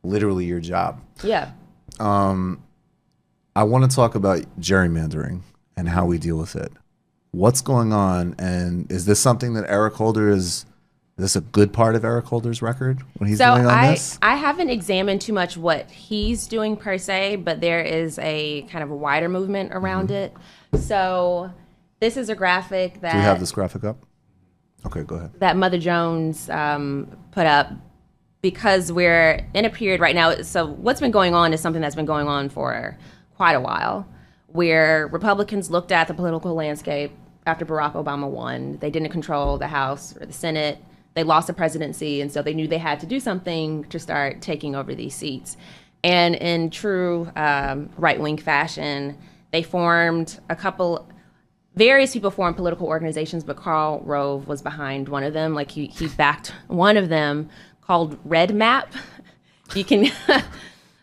literally your job. Yeah. I want to talk about gerrymandering and how we deal with it. What's going on, and is this something that Eric Holder is this a good part of Eric Holder's record when he's doing on this? I haven't examined too much what he's doing per se, but there is a kind of a wider movement around it. So this is a graphic that... Do we have this graphic up? Okay, go ahead. That Mother Jones put up, because we're in a period right now. So what's been going on is something that's been going on for quite a while, where Republicans looked at the political landscape after Barack Obama won. They didn't control the House or the Senate. They lost the presidency, and so they knew they had to do something to start taking over these seats. And in true right-wing fashion, they formed various people formed political organizations, but Karl Rove was behind one of them. Like, he backed one of them called Red Map. You can,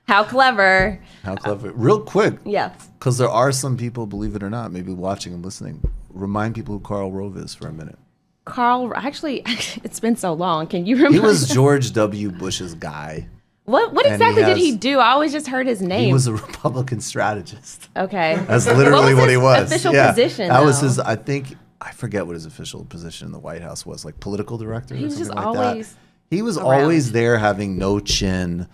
how clever. How clever. Real quick. Yeah. Because there are some people, believe it or not, maybe watching and listening. Remind people who Karl Rove is for a minute. Actually, it's been so long. Can you remember? He was George W. Bush's guy. What exactly did he do? I always just heard his name. He was a Republican strategist. Okay. That's literally what he was. Official position. That was his, I forget what his official position in the White House was, like political director he or was something just like always that. He was around. always there having no chin,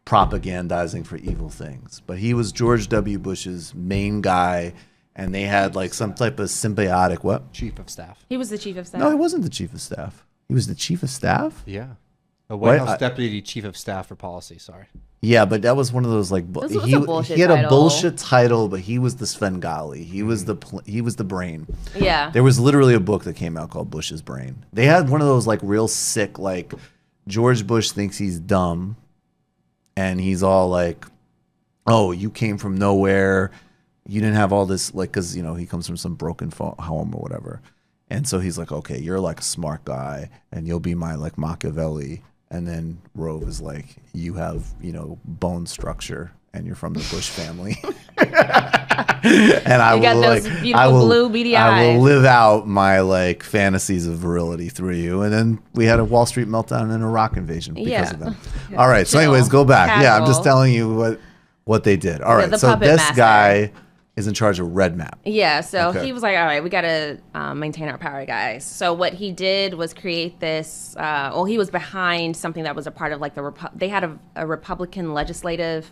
propagandizing for evil things. But he was George W. Bush's main guy, and they had like some type of symbiotic, what? Chief of staff. He was the chief of staff. No, he wasn't the chief of staff. He was the chief of staff? Yeah. A White House deputy chief of staff for policy, sorry. Yeah, but that was one of those like he had a bullshit title, but he was the Svengali. He was the brain. Yeah. There was literally a book that came out called Bush's Brain. They had one of those like real sick, like George Bush thinks he's dumb, and he's all like, "Oh, you came from nowhere. You didn't have all this," like, because he comes from some broken home or whatever, and so he's like, "Okay, you're like a smart guy, and you'll be my like Machiavelli." And then Rove is like, you have, bone structure, and you're from the Bush family. And I will live out my like fantasies of virility through you. And then we had a Wall Street meltdown and an Iraq invasion because of them. Yeah. All right. So anyways, go back. Casual. Yeah, I'm just telling you what they did. All right. So this master guy is in charge of Red Map. Yeah, so he was like, all right, we got to maintain our power, guys. So what he did was create this, he was behind something that was a part of like they had a Republican legislative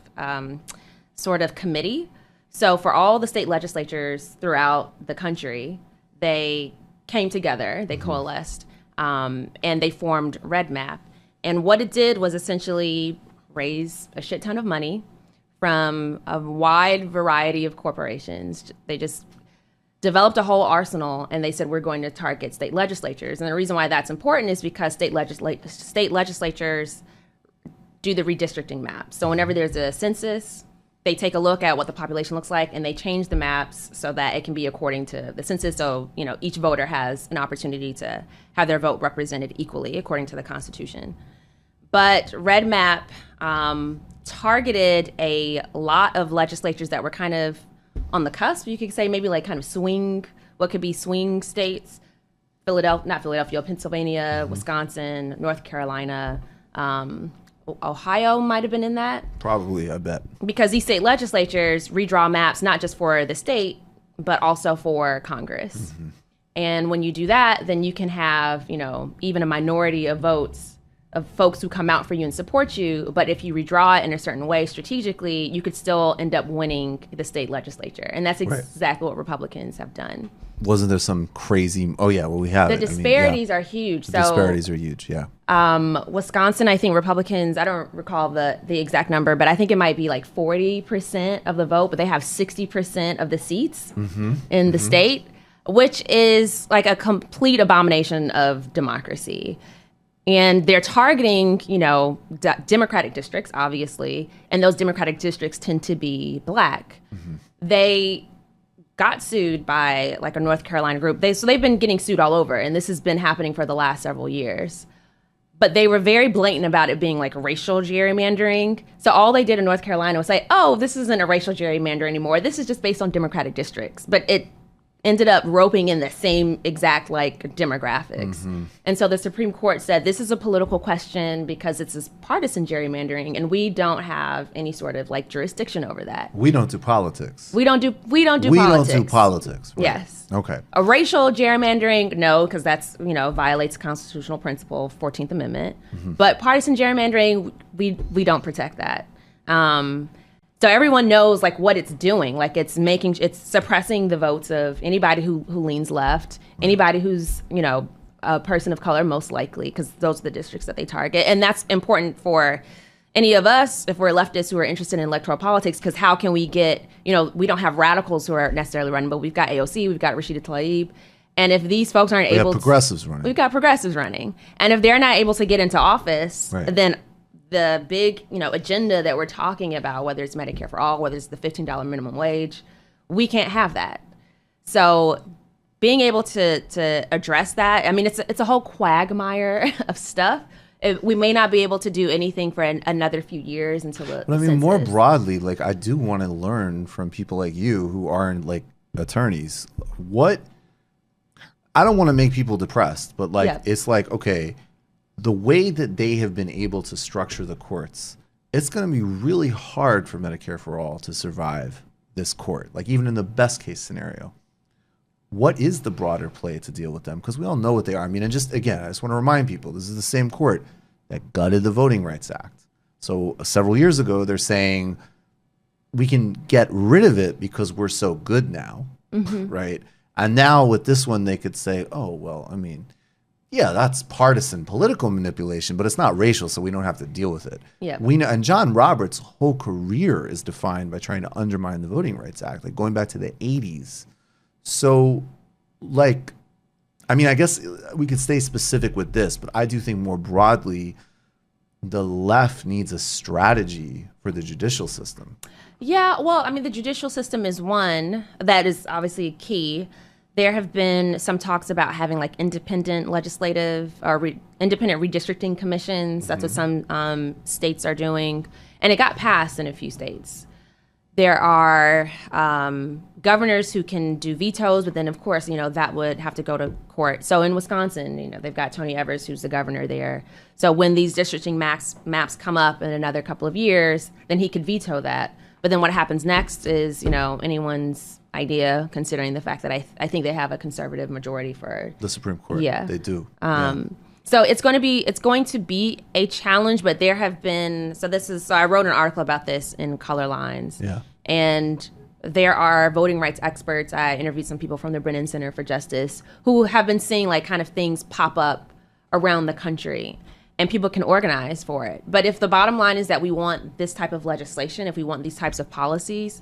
sort of committee. So for all the state legislatures throughout the country, they came together, they coalesced, and they formed Red Map. And what it did was essentially raise a shit ton of money from a wide variety of corporations. They just developed a whole arsenal, and they said, we're going to target state legislatures. And the reason why that's important is because state legislatures do the redistricting map. So whenever there's a census, they take a look at what the population looks like, and they change the maps so that it can be according to the census. So, each voter has an opportunity to have their vote represented equally according to the Constitution. But Red Map targeted a lot of legislatures that were kind of on the cusp. You could say maybe like kind of swing, what could be swing states, Pennsylvania, Wisconsin, North Carolina, Ohio might have been in that. Probably, I bet. Because these state legislatures redraw maps not just for the state, but also for Congress. And when you do that, then you can have, even a minority of votes of folks who come out for you and support you. But if you redraw it in a certain way strategically, you could still end up winning the state legislature. And that's exactly what Republicans have done. Wasn't there some crazy? Oh yeah, well we have the disparities are huge. The disparities are huge. Yeah. Wisconsin, I think Republicans, I don't recall the exact number, but I think it might be like 40% of the vote, but they have 60% of the seats in the state, which is like a complete abomination of democracy. And they're targeting, Democratic districts, obviously, and those Democratic districts tend to be black. They got sued by like a North Carolina group. So they've been getting sued all over, and this has been happening for the last several years. But they were very blatant about it being like racial gerrymandering. So all they did in North Carolina was say, oh, this isn't a racial gerrymander anymore. This is just based on Democratic districts. But it ended up roping in the same exact like demographics. And so the Supreme Court said this is a political question because it's this partisan gerrymandering, and we don't have any sort of like jurisdiction over that. We don't do politics. We don't do politics. We don't do politics. Right? Yes. Okay. A racial gerrymandering, no, because that's, violates constitutional principle, 14th Amendment. But partisan gerrymandering, we don't protect that. So everyone knows like what it's doing. Like it's suppressing the votes of anybody who leans left, anybody who's, a person of color, most likely, because those are the districts that they target. And that's important for any of us, if we're leftists who are interested in electoral politics, because how can we get, we don't have radicals who are necessarily running, but we've got AOC, we've got Rashida Tlaib. And if these folks aren't able to... We've got progressives running. And if they're not able to get into office, then the big, agenda that we're talking about, whether it's Medicare for all, whether it's the $15 minimum wage, we can't have that. So being able to address that, I mean, it's a whole quagmire of stuff. We may not be able to do anything for another few years until the But I mean, census. more broadly, like I do want to learn from people like you who aren't like attorneys. I don't want to make people depressed, but like it's like, okay, the way that they have been able to structure the courts, it's going to be really hard for Medicare for All to survive this court, like even in the best case scenario. What is the broader play to deal with them? Because we all know what they are. I mean, and just again, I just want to remind people, this is the same court that gutted the Voting Rights Act. So several years ago, they're saying we can get rid of it because we're so good now, right? And now with this one, they could say, oh, well, I mean, yeah, that's partisan political manipulation, but it's not racial, so we don't have to deal with it. Yeah. We know, and John Roberts' whole career is defined by trying to undermine the Voting Rights Act, like going back to the 80s. So, like, I mean, I guess we could stay specific with this, but I do think more broadly, the left needs a strategy for the judicial system. Yeah, well, I mean, the judicial system is one that is obviously key. There have been some talks about having like independent legislative or independent redistricting commissions. That's what some states are doing. And it got passed in a few states. There are governors who can do vetoes, but then of course, that would have to go to court. So in Wisconsin, they've got Tony Evers, who's the governor there. So when these districting maps come up in another couple of years, then he could veto that. But then what happens next is, anyone's idea, considering the fact that I think they have a conservative majority for the Supreme Court. Yeah, they do. So it's going to be a challenge, but there have been, so I wrote an article about this in Color Lines. Yeah. And there are voting rights experts. I interviewed some people from the Brennan Center for Justice who have been seeing like kind of things pop up around the country, and people can organize for it. But if the bottom line is that we want this type of legislation, if we want these types of policies,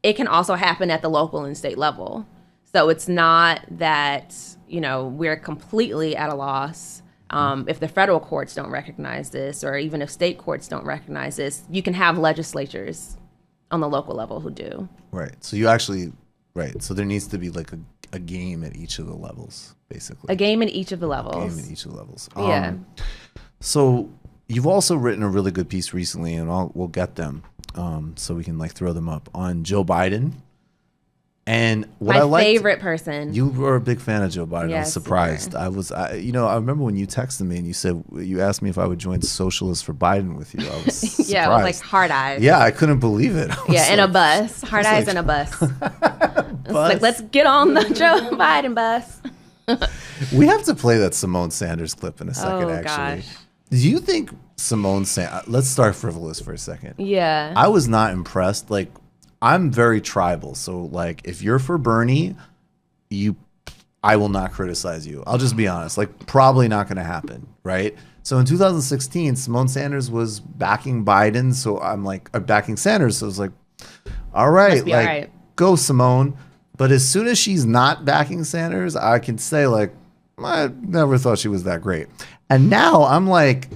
it can also happen at the local and state level. So it's not that, we're completely at a loss. If the federal courts don't recognize this, or even if state courts don't recognize this, you can have legislatures on the local level who do. Right. So you actually, right. So there needs to be like a game at each of the levels, basically. A game in each of the levels. A game in each of the levels. Yeah. So you've also written a really good piece recently, and we'll get them so we can like throw them up on Joe Biden. And what my favorite person. You were a big fan of Joe Biden. Yes, I was surprised. I remember when you texted me and you asked me if I would join Socialists for Biden with you. I was surprised. Yeah, it was like hard eyes. Yeah, I couldn't believe it. Yeah, in a bus. Hard eyes in a bus. It's like, let's get on the Joe Biden bus. We have to play that Simone Sanders clip in a second, actually. Gosh. Do you think Simone Sanders... Let's start frivolous for a second. Yeah. I was not impressed. Like, I'm very tribal. So, like, if you're for Bernie, I will not criticize you. I'll just be honest. Like, probably not going to happen, right? So in 2016, Simone Sanders was backing Biden. So I'm like, backing Sanders. So it's like, all right, like, all right. Go Simone. But as soon as she's not backing Sanders, I can say, like, I never thought she was that great. And now I'm like,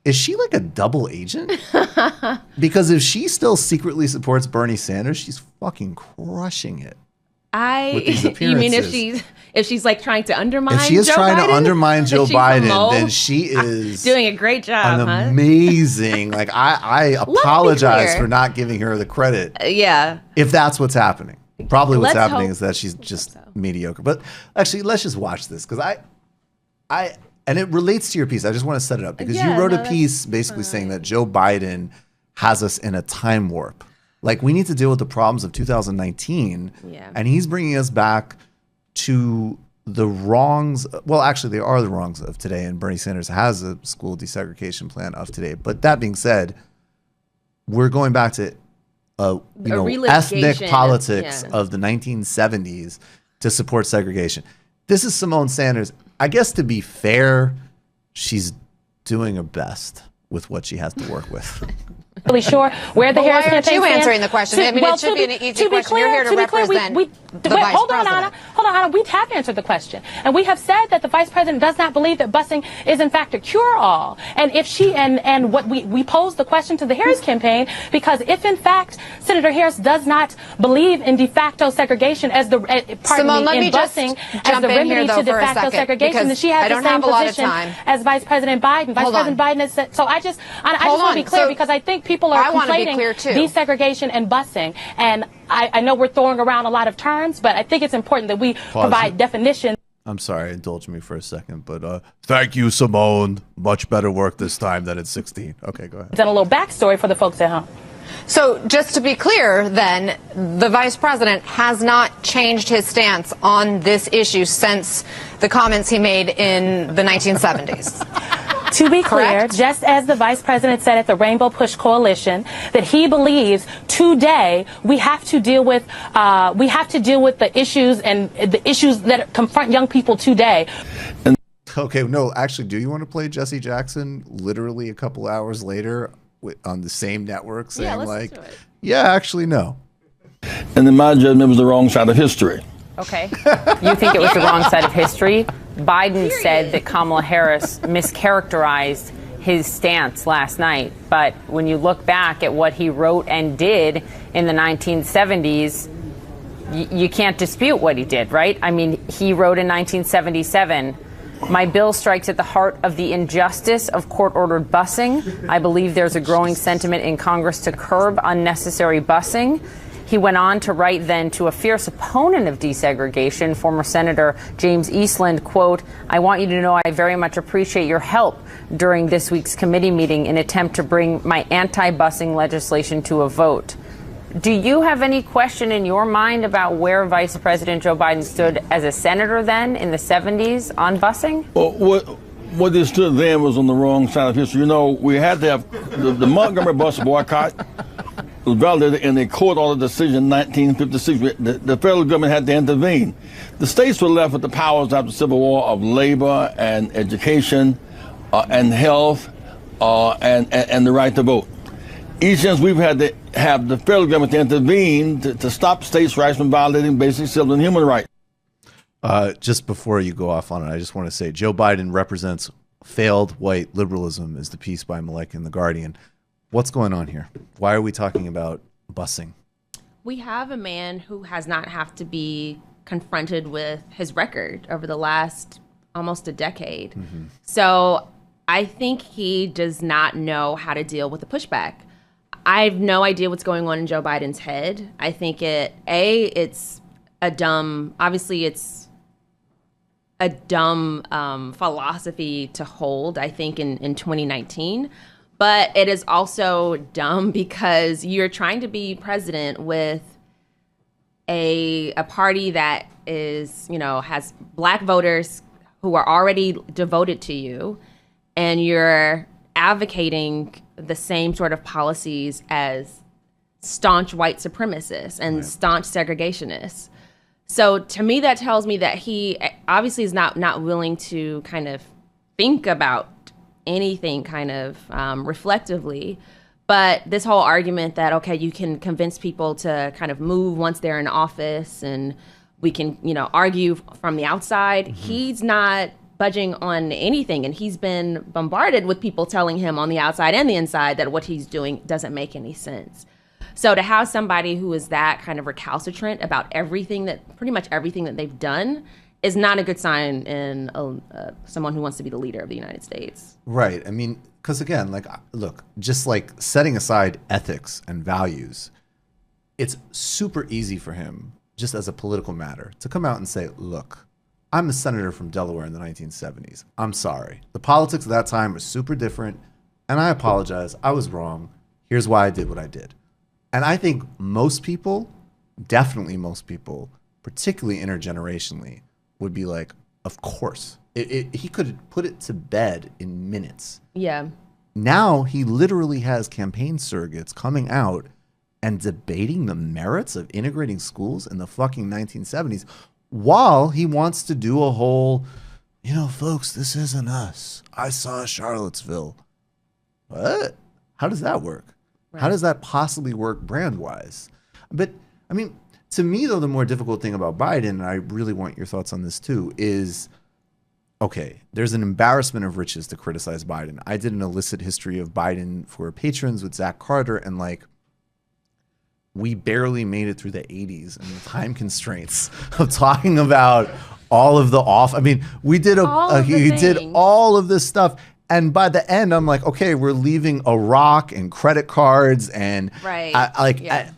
is she like a double agent? Because if she still secretly supports Bernie Sanders, she's fucking crushing it. With these appearances. You mean if she's like trying to undermine If she is Joe trying Biden? to undermine Joe Biden, mole? then she is doing a great job. an amazing. Like I apologize for not giving her the credit. Yeah. If that's what's happening. Probably what's Let's happening hope- is that she's just mediocre. But actually, let's just watch this because and it relates to your piece. I just want to set it up because you wrote a piece basically saying that Joe Biden has us in a time warp. Like we need to deal with the problems of 2019, and he's bringing us back to the wrongs. Well, actually, they are the wrongs of today, and Bernie Sanders has a school desegregation plan of today. But that being said, we're going back to ethnic politics of the 1970s to support segregation. This is Simone Sanders. I guess to be fair, she's doing her best with what she has to work with. Really sure where the Harris campaign stands. Why aren't you answering the question? I mean, it should be an easy question. You're here to represent the vice hold on, president. Anna. We have answered the question. And we have said that the vice president does not believe that busing is in fact a cure-all. And if she, and what we posed the question to the Harris campaign, because if in fact Senator Harris does not believe in de facto segregation as the, Simone, let me just busing as jump the in here, remedy though, to de for a facto second, segregation, because then she has I the don't same have a lot of position time. as Vice President Biden. Vice President Biden has said, so I just want to be clear because I think people are conflating desegregation and busing. And I know we're throwing around a lot of terms, but I think it's important that we provide definitions. I'm sorry, indulge me for a second, but thank you, Simone. Much better work this time than at 16. Okay, go ahead. And a little backstory for the folks at home. So just to be clear, then, the vice president has not changed his stance on this issue since the comments he made in the 1970s. To be clear, just as the vice president said at the Rainbow Push Coalition, that he believes today we have to deal with the issues and the issues that confront young people today. Okay, no, actually, do you want to play Jesse Jackson literally a couple hours later on the same network saying actually, no. And in my judgment, it was the wrong side of history. Okay. You think it was the wrong side of history? Biden said that Kamala Harris mischaracterized his stance last night. But when you look back at what he wrote and did in the 1970s, you can't dispute what he did, right? I mean, he wrote in 1977, "My bill strikes at the heart of the injustice of court-ordered busing. I believe there's a growing sentiment in Congress to curb unnecessary busing." He went on to write then to a fierce opponent of desegregation, former Senator James Eastland, quote, "I want you to know I very much appreciate your help during this week's committee meeting in attempt to bring my anti-busing legislation to a vote." Do you have any question in your mind about where Vice President Joe Biden stood as a senator then in the 70s on busing? Well, what they stood then was on the wrong side of history. You know, we had to have the Montgomery bus boycott. Was validated in a court order decision in 1956. The federal government had to intervene. The states were left with the powers after the Civil War of labor and education and health and the right to vote. Each since we've had to have the federal government to intervene to stop states' rights from violating basic civil and human rights. Just before you go off on it, I just want to say Joe Biden represents failed white liberalism is the piece by Malaika in The Guardian. What's going on here? Why are we talking about busing? We have a man who has not have to be confronted with his record over the last almost a decade. Mm-hmm. So I think he does not know how to deal with the pushback. I have no idea what's going on in Joe Biden's head. I think it's a dumb philosophy to hold, I think, in 2019. But it is also dumb because you're trying to be president with a party that is, has black voters who are already devoted to you, and you're advocating the same sort of policies as staunch white supremacists and staunch segregationists. So to me, that tells me that he obviously is not willing to kind of think about anything kind of reflectively. But this whole argument that, okay, you can convince people to kind of move once they're in office and we can, argue from the outside, he's not budging on anything. And he's been bombarded with people telling him on the outside and the inside that what he's doing doesn't make any sense. So to have somebody who is that kind of recalcitrant about pretty much everything that they've done is not a good sign in someone who wants to be the leader of the United States. Right. I mean, because again, look, just like setting aside ethics and values, it's super easy for him, just as a political matter, to come out and say, look, I'm a senator from Delaware in the 1970s. I'm sorry. The politics of that time were super different, and I apologize. I was wrong. Here's why I did what I did. And I think most people, definitely most people, particularly intergenerationally, would be like, of course. He could put it to bed in minutes. Yeah. Now he literally has campaign surrogates coming out and debating the merits of integrating schools in the fucking 1970s while he wants to do a whole, folks, this isn't us. I saw Charlottesville. What? How does that work? Right. How does that possibly work brand-wise? But, I mean, to me, though, the more difficult thing about Biden, and I really want your thoughts on this too, is, okay, there's an embarrassment of riches to criticize Biden. I did an illicit history of Biden for patrons with Zach Carter, and we barely made it through the 80s and the time constraints of talking about all of the we did did all of this stuff. And by the end, I'm like, okay, we're leaving Iraq and credit cards and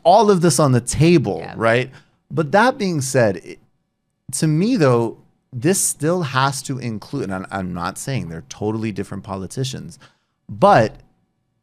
all of this on the table, right? But that being said, to me, though, this still has to include, and I'm not saying they're totally different politicians, but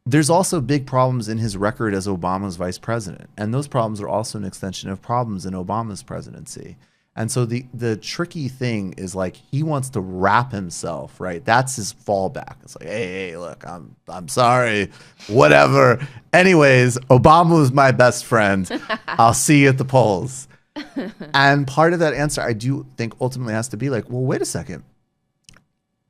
there's also big problems in his record as Obama's vice president. And those problems are also an extension of problems in Obama's presidency. And so the tricky thing is he wants to wrap himself, right? That's his fallback. It's like, hey, look, I'm sorry, whatever. Anyways, Obama was my best friend. I'll see you at the polls. And part of that answer, I do think ultimately has to be well, wait a second.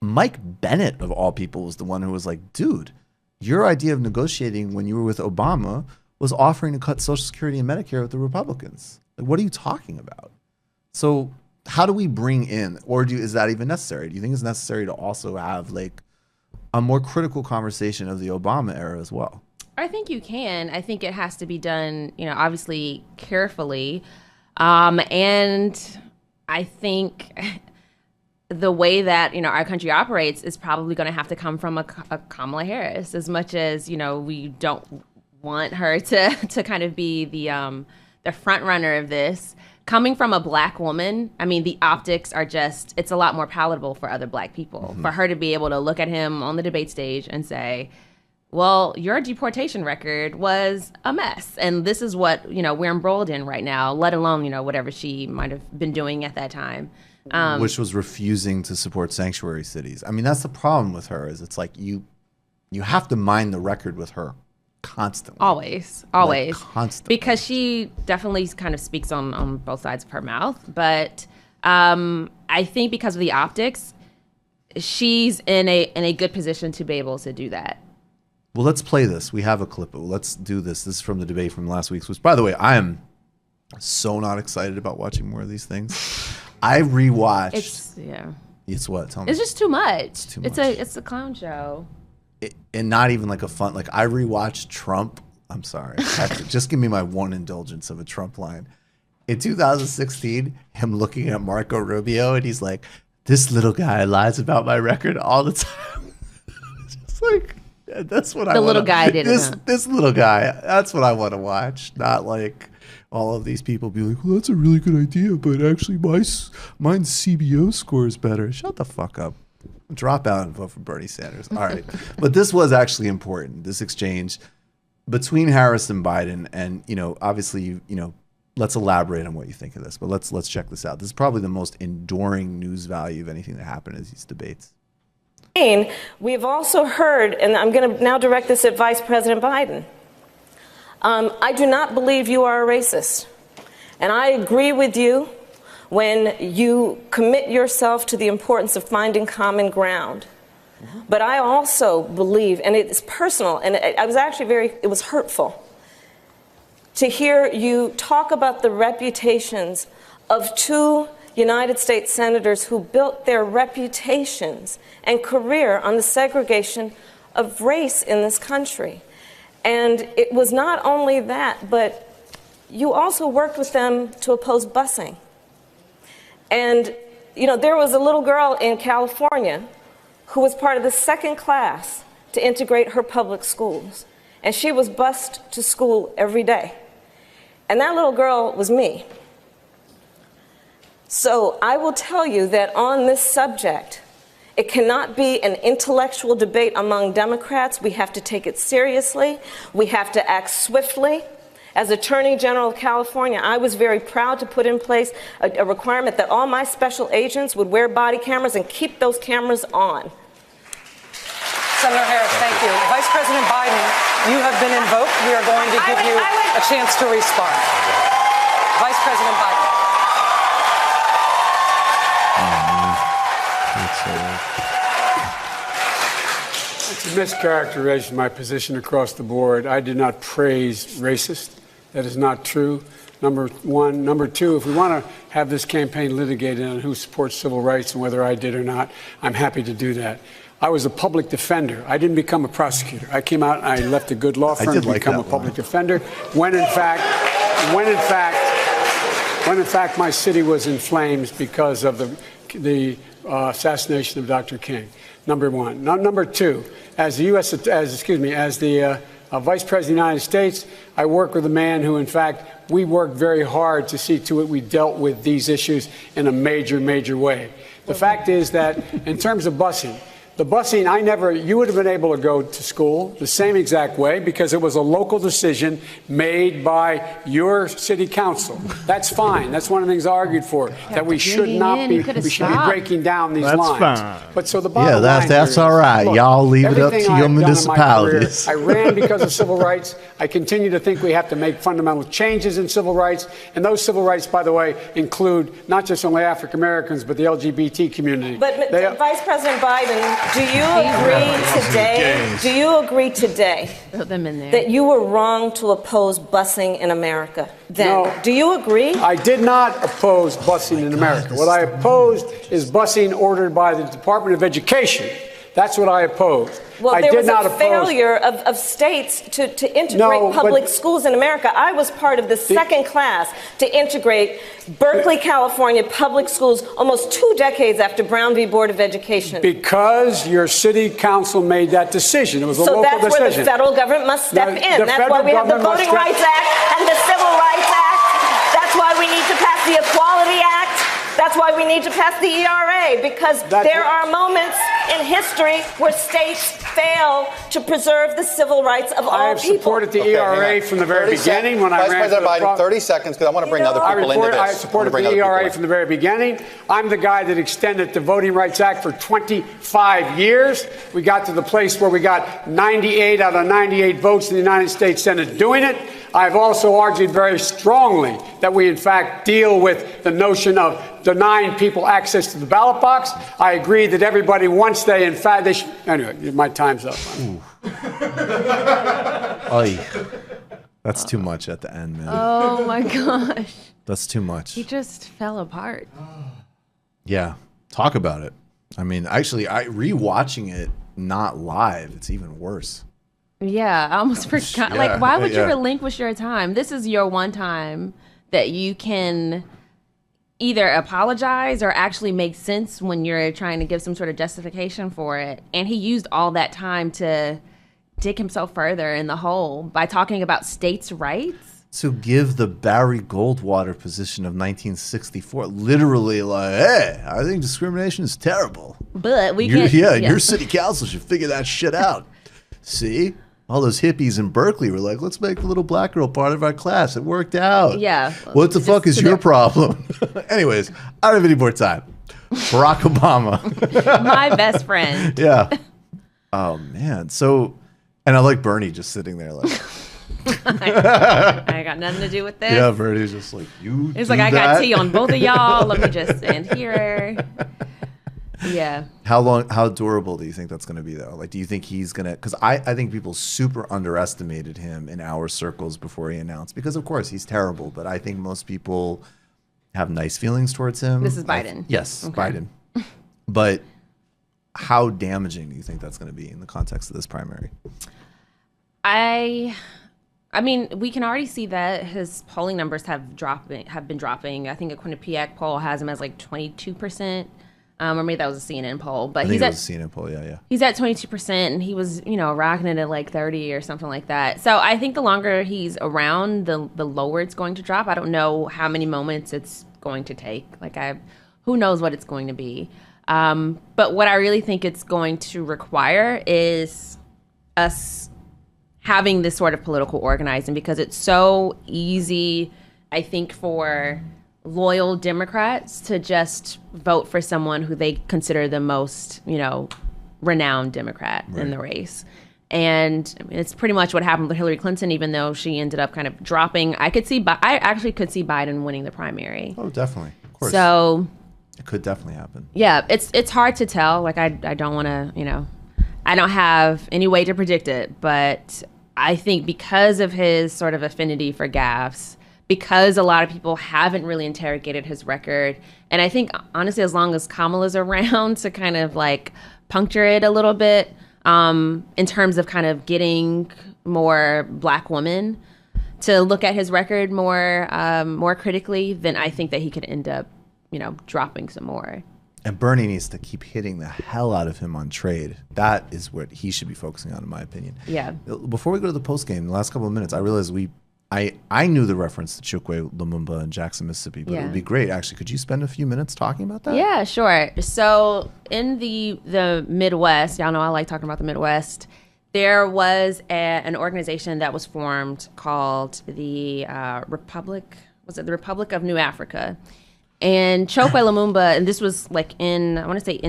Mike Bennett, of all people, was the one who was like, dude, your idea of negotiating when you were with Obama was offering to cut Social Security and Medicare with the Republicans. What are you talking about? So how do we bring in, or is that even necessary? Do you think it's necessary to also have a more critical conversation of the Obama era as well? I think you can. I think it has to be done, obviously carefully. And I think the way that, our country operates is probably going to have to come from a Kamala Harris, as much as, we don't want her to kind of be the front runner of this. Coming from a black woman, the optics are it's a lot more palatable for other black people. Mm-hmm. For her to be able to look at him on the debate stage and say, well, your deportation record was a mess. And this is what, we're embroiled in right now, let alone, whatever she might have been doing at that time. Which was refusing to support sanctuary cities. That's the problem with her, is it's you have to mind the record with her. Constantly. Always. Constantly. Because she definitely kind of speaks on both sides of her mouth. But I think because of the optics, she's in a good position to be able to do that. Well, let's play this. We have a clip. Let's do this. This is from the debate from last week's, which, by the way, I am so not excited about watching more of these things. I rewatched. It's what? Tell me. It's just too much. It's too much. It's a clown show. And not even a fun, I rewatched Trump. I'm sorry. Just give me my one indulgence of a Trump line. In 2016, him looking at Marco Rubio, and he's like, this little guy lies about my record all the time. It's like, yeah, that's what The little guy did it, huh? This little guy, that's what I want to watch. Not like all of these people be like, well, that's a really good idea, but actually mine's CBO score is better. Shut the fuck up. Drop out and vote for Bernie Sanders. All right. But this was actually important, this exchange between Harris and Biden. And, obviously, let's elaborate on what you think of this. But let's check this out. This is probably the most enduring news value of anything that happened in these debates. We've also heard, and I'm going to now direct this at Vice President Biden. I do not believe you are a racist. And I agree with you when you commit yourself to the importance of finding common ground. But I also believe, and it's personal, and I was actually it was hurtful to hear you talk about the reputations of two United States senators who built their reputations and career on the segregation of race in this country. And it was not only that, but you also worked with them to oppose busing. And, there was a little girl in California who was part of the second class to integrate her public schools. And she was bused to school every day. And that little girl was me. So I will tell you that on this subject, it cannot be an intellectual debate among Democrats. We have to take it seriously. We have to act swiftly. As Attorney General of California, I was very proud to put in place a requirement that all my special agents would wear body cameras and keep those cameras on. Senator Harris, thank you. Vice President Biden, you have been invoked. We are going to give you a chance to respond. Vice President Biden. It's a mischaracterization of my position across the board. I did not praise racist. That is not true, number one. Number two, if we want to have this campaign litigated on who supports civil rights and whether I did or not, I'm happy to do that. I was a public defender. I didn't become a prosecutor. I came out and I left a good law firm to become a public defender when in fact my city was in flames because of the assassination of Dr. King. Number one. Number two, as the Vice President of the United States, I work with a man who, in fact, we worked very hard to see to it we dealt with these issues in a major, major way. The fact is that in terms of busing, you would have been able to go to school the same exact way because it was a local decision made by your city council. That's fine. That's one of the things I argued for, that we should not be, we should be breaking down these lines. Fine. But so the bottom line that's all right. Look, y'all leave it up to your municipalities. I ran because of civil rights. I continue to think we have to make fundamental changes in civil rights. And those civil rights, by the way, include not just only African Americans, but the LGBT community. But Vice President Biden, do you agree today that you were wrong to oppose busing in America? No. Do you agree? I did not oppose busing in America. What I opposed is busing ordered by the Department of Education. That's what I opposed. Well, there was a failure of states to integrate public schools in America. I was part of the second class to integrate Berkeley, California public schools almost 2 decades after Brown v. Board of Education. Because your city council made that decision. It was a local decision. So that's where the federal government must step in. That's why we have the Voting Rights Act and the Civil Rights Act. That's why we need to pass the Equality Act. That's why we need to pass the ERA, because there are moments in history where states fail to preserve the civil rights of all people. I have supported the ERA from the very beginning when I ran Vice President Biden, 30 seconds, because I want to bring other people into this. I supported the ERA from the very beginning. I'm the guy that extended the Voting Rights Act for 25 years. We got to the place where we got 98 out of 98 votes in the United States Senate doing it. I've also argued very strongly that we, in fact, deal with the notion of denying people access to the ballot box. I agree that everybody, once they, in fact, they should. Anyway, my time's up. That's too much at the end, man. Oh, my gosh. That's too much. He just fell apart. Yeah. Talk about it. I mean, actually, rewatching it not live, it's even worse. Yeah, I almost forgot. Yeah, like, why would you relinquish your time? This is your one time that you can either apologize or actually make sense when you're trying to give some sort of justification for it. And he used all that time to dig himself further in the hole by talking about states' rights. So give the Barry Goldwater position of 1964, literally like, hey, I think discrimination is terrible. But we can't. Your city council should figure that shit out. See? All those hippies in Berkeley were like, let's make the little black girl part of our class. It worked out. Yeah. What the fuck is your problem? Anyways, I don't have any more time. Barack Obama. My best friend. Yeah. Oh, man. So, and I like Bernie just sitting there like. I got nothing to do with this. Yeah, Bernie's just like, you It's like, I got tea on both of y'all. Let me just stand here. Yeah. How durable do you think that's going to be, though? Like, do you think he's going to, because I think people super underestimated him in our circles before he announced, because of course he's terrible, but I think most people have nice feelings towards him. This is Biden. Yes, Okay. Biden. But how damaging do you think that's going to be in the context of this primary? I mean, we can already see that his polling numbers have been dropping. I think a Quinnipiac poll has him as like 22%. Or maybe that was a CNN poll, but it was a CNN poll, yeah. He's at 22%, and he was, rocking it at like 30 or something like that. So I think the longer he's around, the lower it's going to drop. I don't know how many moments it's going to take. Who knows what it's going to be. But what I really think it's going to require is us having this sort of political organizing, because it's so easy, I think, for loyal Democrats to just vote for someone who they consider the most, renowned Democrat in the race. And I mean, it's pretty much what happened with Hillary Clinton, even though she ended up kind of dropping. I actually could see Biden winning the primary. Oh, definitely. Of course. So it could definitely happen. Yeah, it's hard to tell. Like, I don't want to, I don't have any way to predict it, but I think because of his sort of affinity for gaffes, because a lot of people haven't really interrogated his record. And I think, honestly, as long as Kamala's around to kind of like puncture it a little bit, in terms of kind of getting more Black women to look at his record more critically, then I think that he could end up, dropping some more. And Bernie needs to keep hitting the hell out of him on trade. That is what he should be focusing on, in my opinion. Yeah. Before we go to the post game, the last couple of minutes, I realized I knew the reference to Chokwe Lumumba in Jackson, Mississippi, but it would be great. Actually, could you spend a few minutes talking about that? Yeah, sure. So in the Midwest, y'all know I like talking about the Midwest, there was an organization that was formed called the Republic of New Africa. And Chokwe Lumumba, and this was like in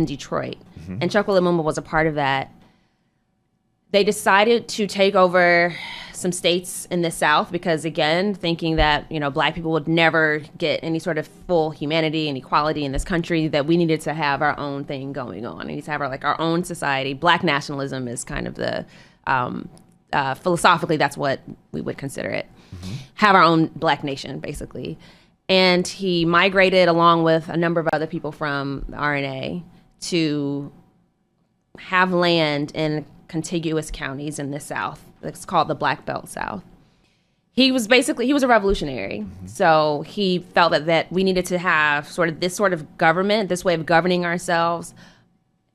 Detroit, and Chokwe Lumumba was a part of that. They decided to take over some states in the South because, again, thinking that, Black people would never get any sort of full humanity and equality in this country, that we needed to have our own thing going on. We need to have our own society. Black nationalism is kind of the, philosophically, that's what we would consider it. Have our own Black nation, basically. And he migrated along with a number of other people from the RNA to have land in contiguous counties in the South. It's called the Black Belt South. He was a revolutionary. So he felt that we needed to have this sort of government, this way of governing ourselves,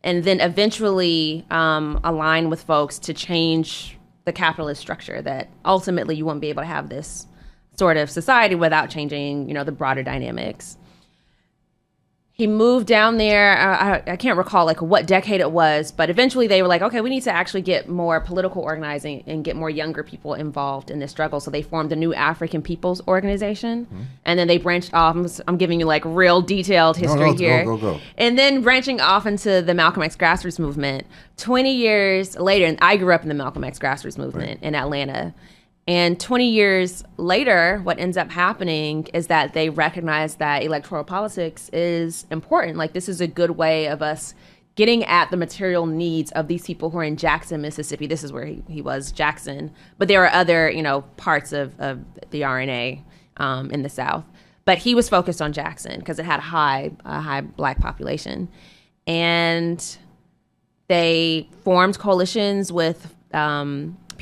and then eventually align with folks to change the capitalist structure, that ultimately you won't be able to have this sort of society without changing, the broader dynamics. He moved down there. I can't recall what decade it was, but eventually they were like, okay, we need to actually get more political organizing and get more younger people involved in this struggle. So they formed the New African Peoples Organization, and then they branched off. I'm giving you real detailed history here. Go. And then branching off into the Malcolm X grassroots movement. 20 years later, and I grew up in the Malcolm X grassroots movement in Atlanta. And 20 years later, what ends up happening is that they recognize that electoral politics is important. This is a good way of us getting at the material needs of these people who are in Jackson, Mississippi. This is where he was, Jackson. But there are other, parts of the RNA in the South. But he was focused on Jackson because it had a high Black population. And they formed coalitions with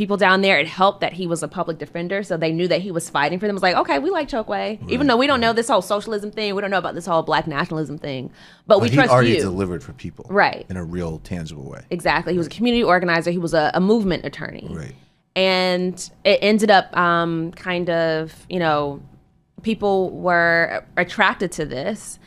people down there, it helped that he was a public defender, so they knew that he was fighting for them. It was like, okay, we like Chokwe, even though we don't know this whole socialism thing, we don't know about this whole black nationalism thing, but we trust you. He already delivered for people, right, in a real tangible way. Exactly. He was a community organizer. He was a movement attorney, right. And it ended up kind of, you know, people were attracted to this.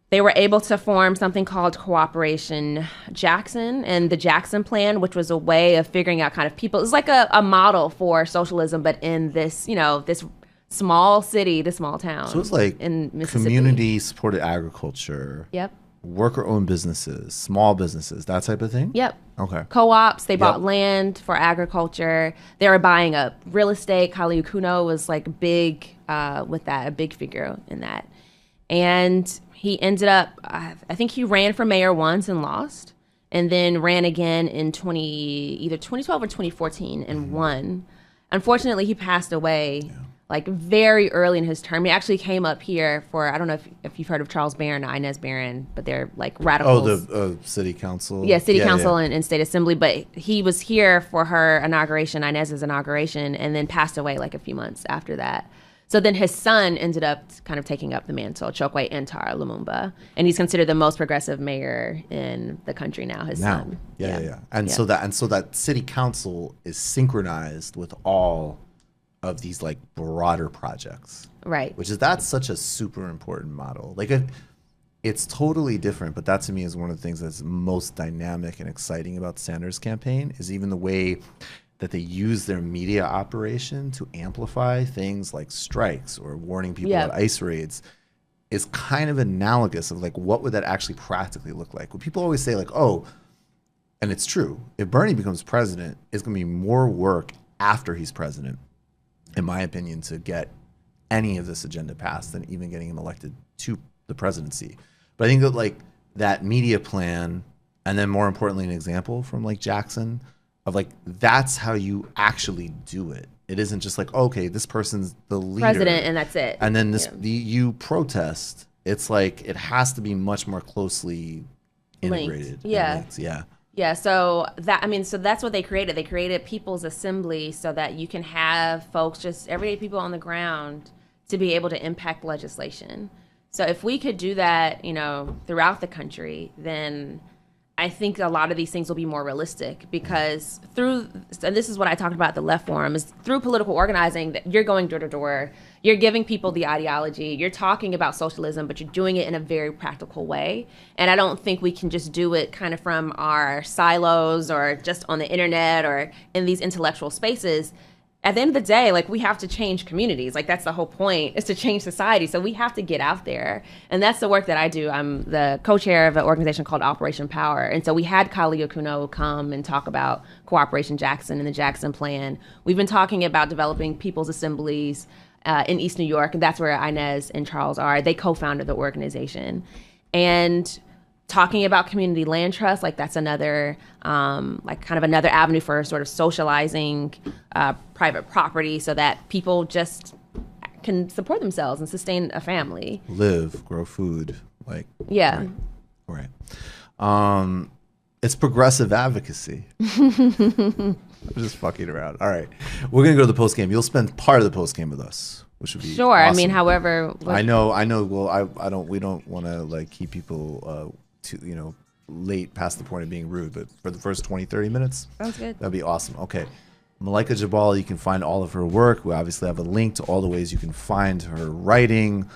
They were able to form something called Cooperation Jackson and the Jackson Plan, which was a way of figuring out kind of people. It's like a model for socialism, but in this, you know, this small city, this small town. So it's like in Mississippi. Community-supported agriculture. Yep. Worker-owned businesses, small businesses, that type of thing? Yep. Okay. Co-ops, they bought land for agriculture. They were buying up real estate. Kali Okuno was like big with that, a big figure in that. And he ended up, I think he ran for mayor once and lost, and then ran again in either 2012 or 2014 and won. Unfortunately, he passed away like very early in his term. He actually came up here for, I don't know if you've heard of Charles Barron or Inez Barron, but they're like radicals. Oh, the city council? Yeah, city council and state assembly. But he was here for her inauguration, Inez's inauguration, and then passed away like a few months after that. So then his son ended up kind of taking up the mantle, Chokwe Ntar Lumumba, and he's considered the most progressive mayor in the country now. His son. Yeah. And so that city council is synchronized with all of these like broader projects, right? That's such a super important model. Like it's totally different, but that to me is one of the things that's most dynamic and exciting about Sanders' campaign is even the way that they use their media operation to amplify things like strikes or warning people about ICE raids is kind of analogous of like, what would that actually practically look like? When people always say like, oh, and it's true, if Bernie becomes president, it's gonna be more work after he's president, in my opinion, to get any of this agenda passed than even getting him elected to the presidency. But I think that like that media plan, and then more importantly, an example from like Jackson, of like, that's how you actually do it. It isn't just like, okay, this person's the leader. President, and that's it. And then you protest. It's like, it has to be much more closely integrated. Linked. Yeah, so that's what they created. They created People's Assembly so that you can have folks, just everyday people on the ground, to be able to impact legislation. So if we could do that, you know, throughout the country, then I think a lot of these things will be more realistic, because and this is what I talked about at the Left Forum, is through political organizing that you're going door to door, you're giving people the ideology, you're talking about socialism, but you're doing it in a very practical way. And I don't think we can just do it kind of from our silos or just on the internet or in these intellectual spaces. At the end of the day, like, we have to change communities. Like, that's the whole point, is to change society. So we have to get out there. And that's the work that I do. I'm the co-chair of an organization called Operation Power. And so we had Kali Okuno come and talk about Cooperation Jackson and the Jackson Plan. We've been talking about developing people's assemblies in East New York. And that's where Inez and Charles are. They co-founded the organization. And talking about community land trust, like that's another, like kind of another avenue for sort of socializing private property so that people just can support themselves and sustain a family. Live, grow food, like. Yeah. Right. It's progressive advocacy. I'm just fucking around. All right. We're going to go to the post game. You'll spend part of the post game with us, which would be sure. Awesome. I mean, however. I know. Well, we don't want to like keep people late past the point of being rude, but for the first 20-30 minutes, sounds good. That'd be awesome. Okay. Malaika Jabali, you can find all of her work. We obviously have a link to all the ways you can find her writing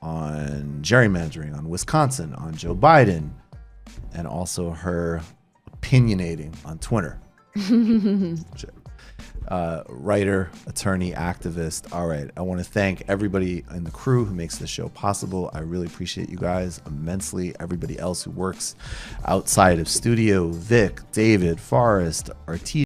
on gerrymandering, on Wisconsin, on Joe Biden, and also her opinionating on Twitter. Writer, attorney, activist. All right. I want to thank everybody in the crew who makes this show possible. I really appreciate you guys immensely. Everybody else who works outside of studio, Vic, David, Forrest, Artesian.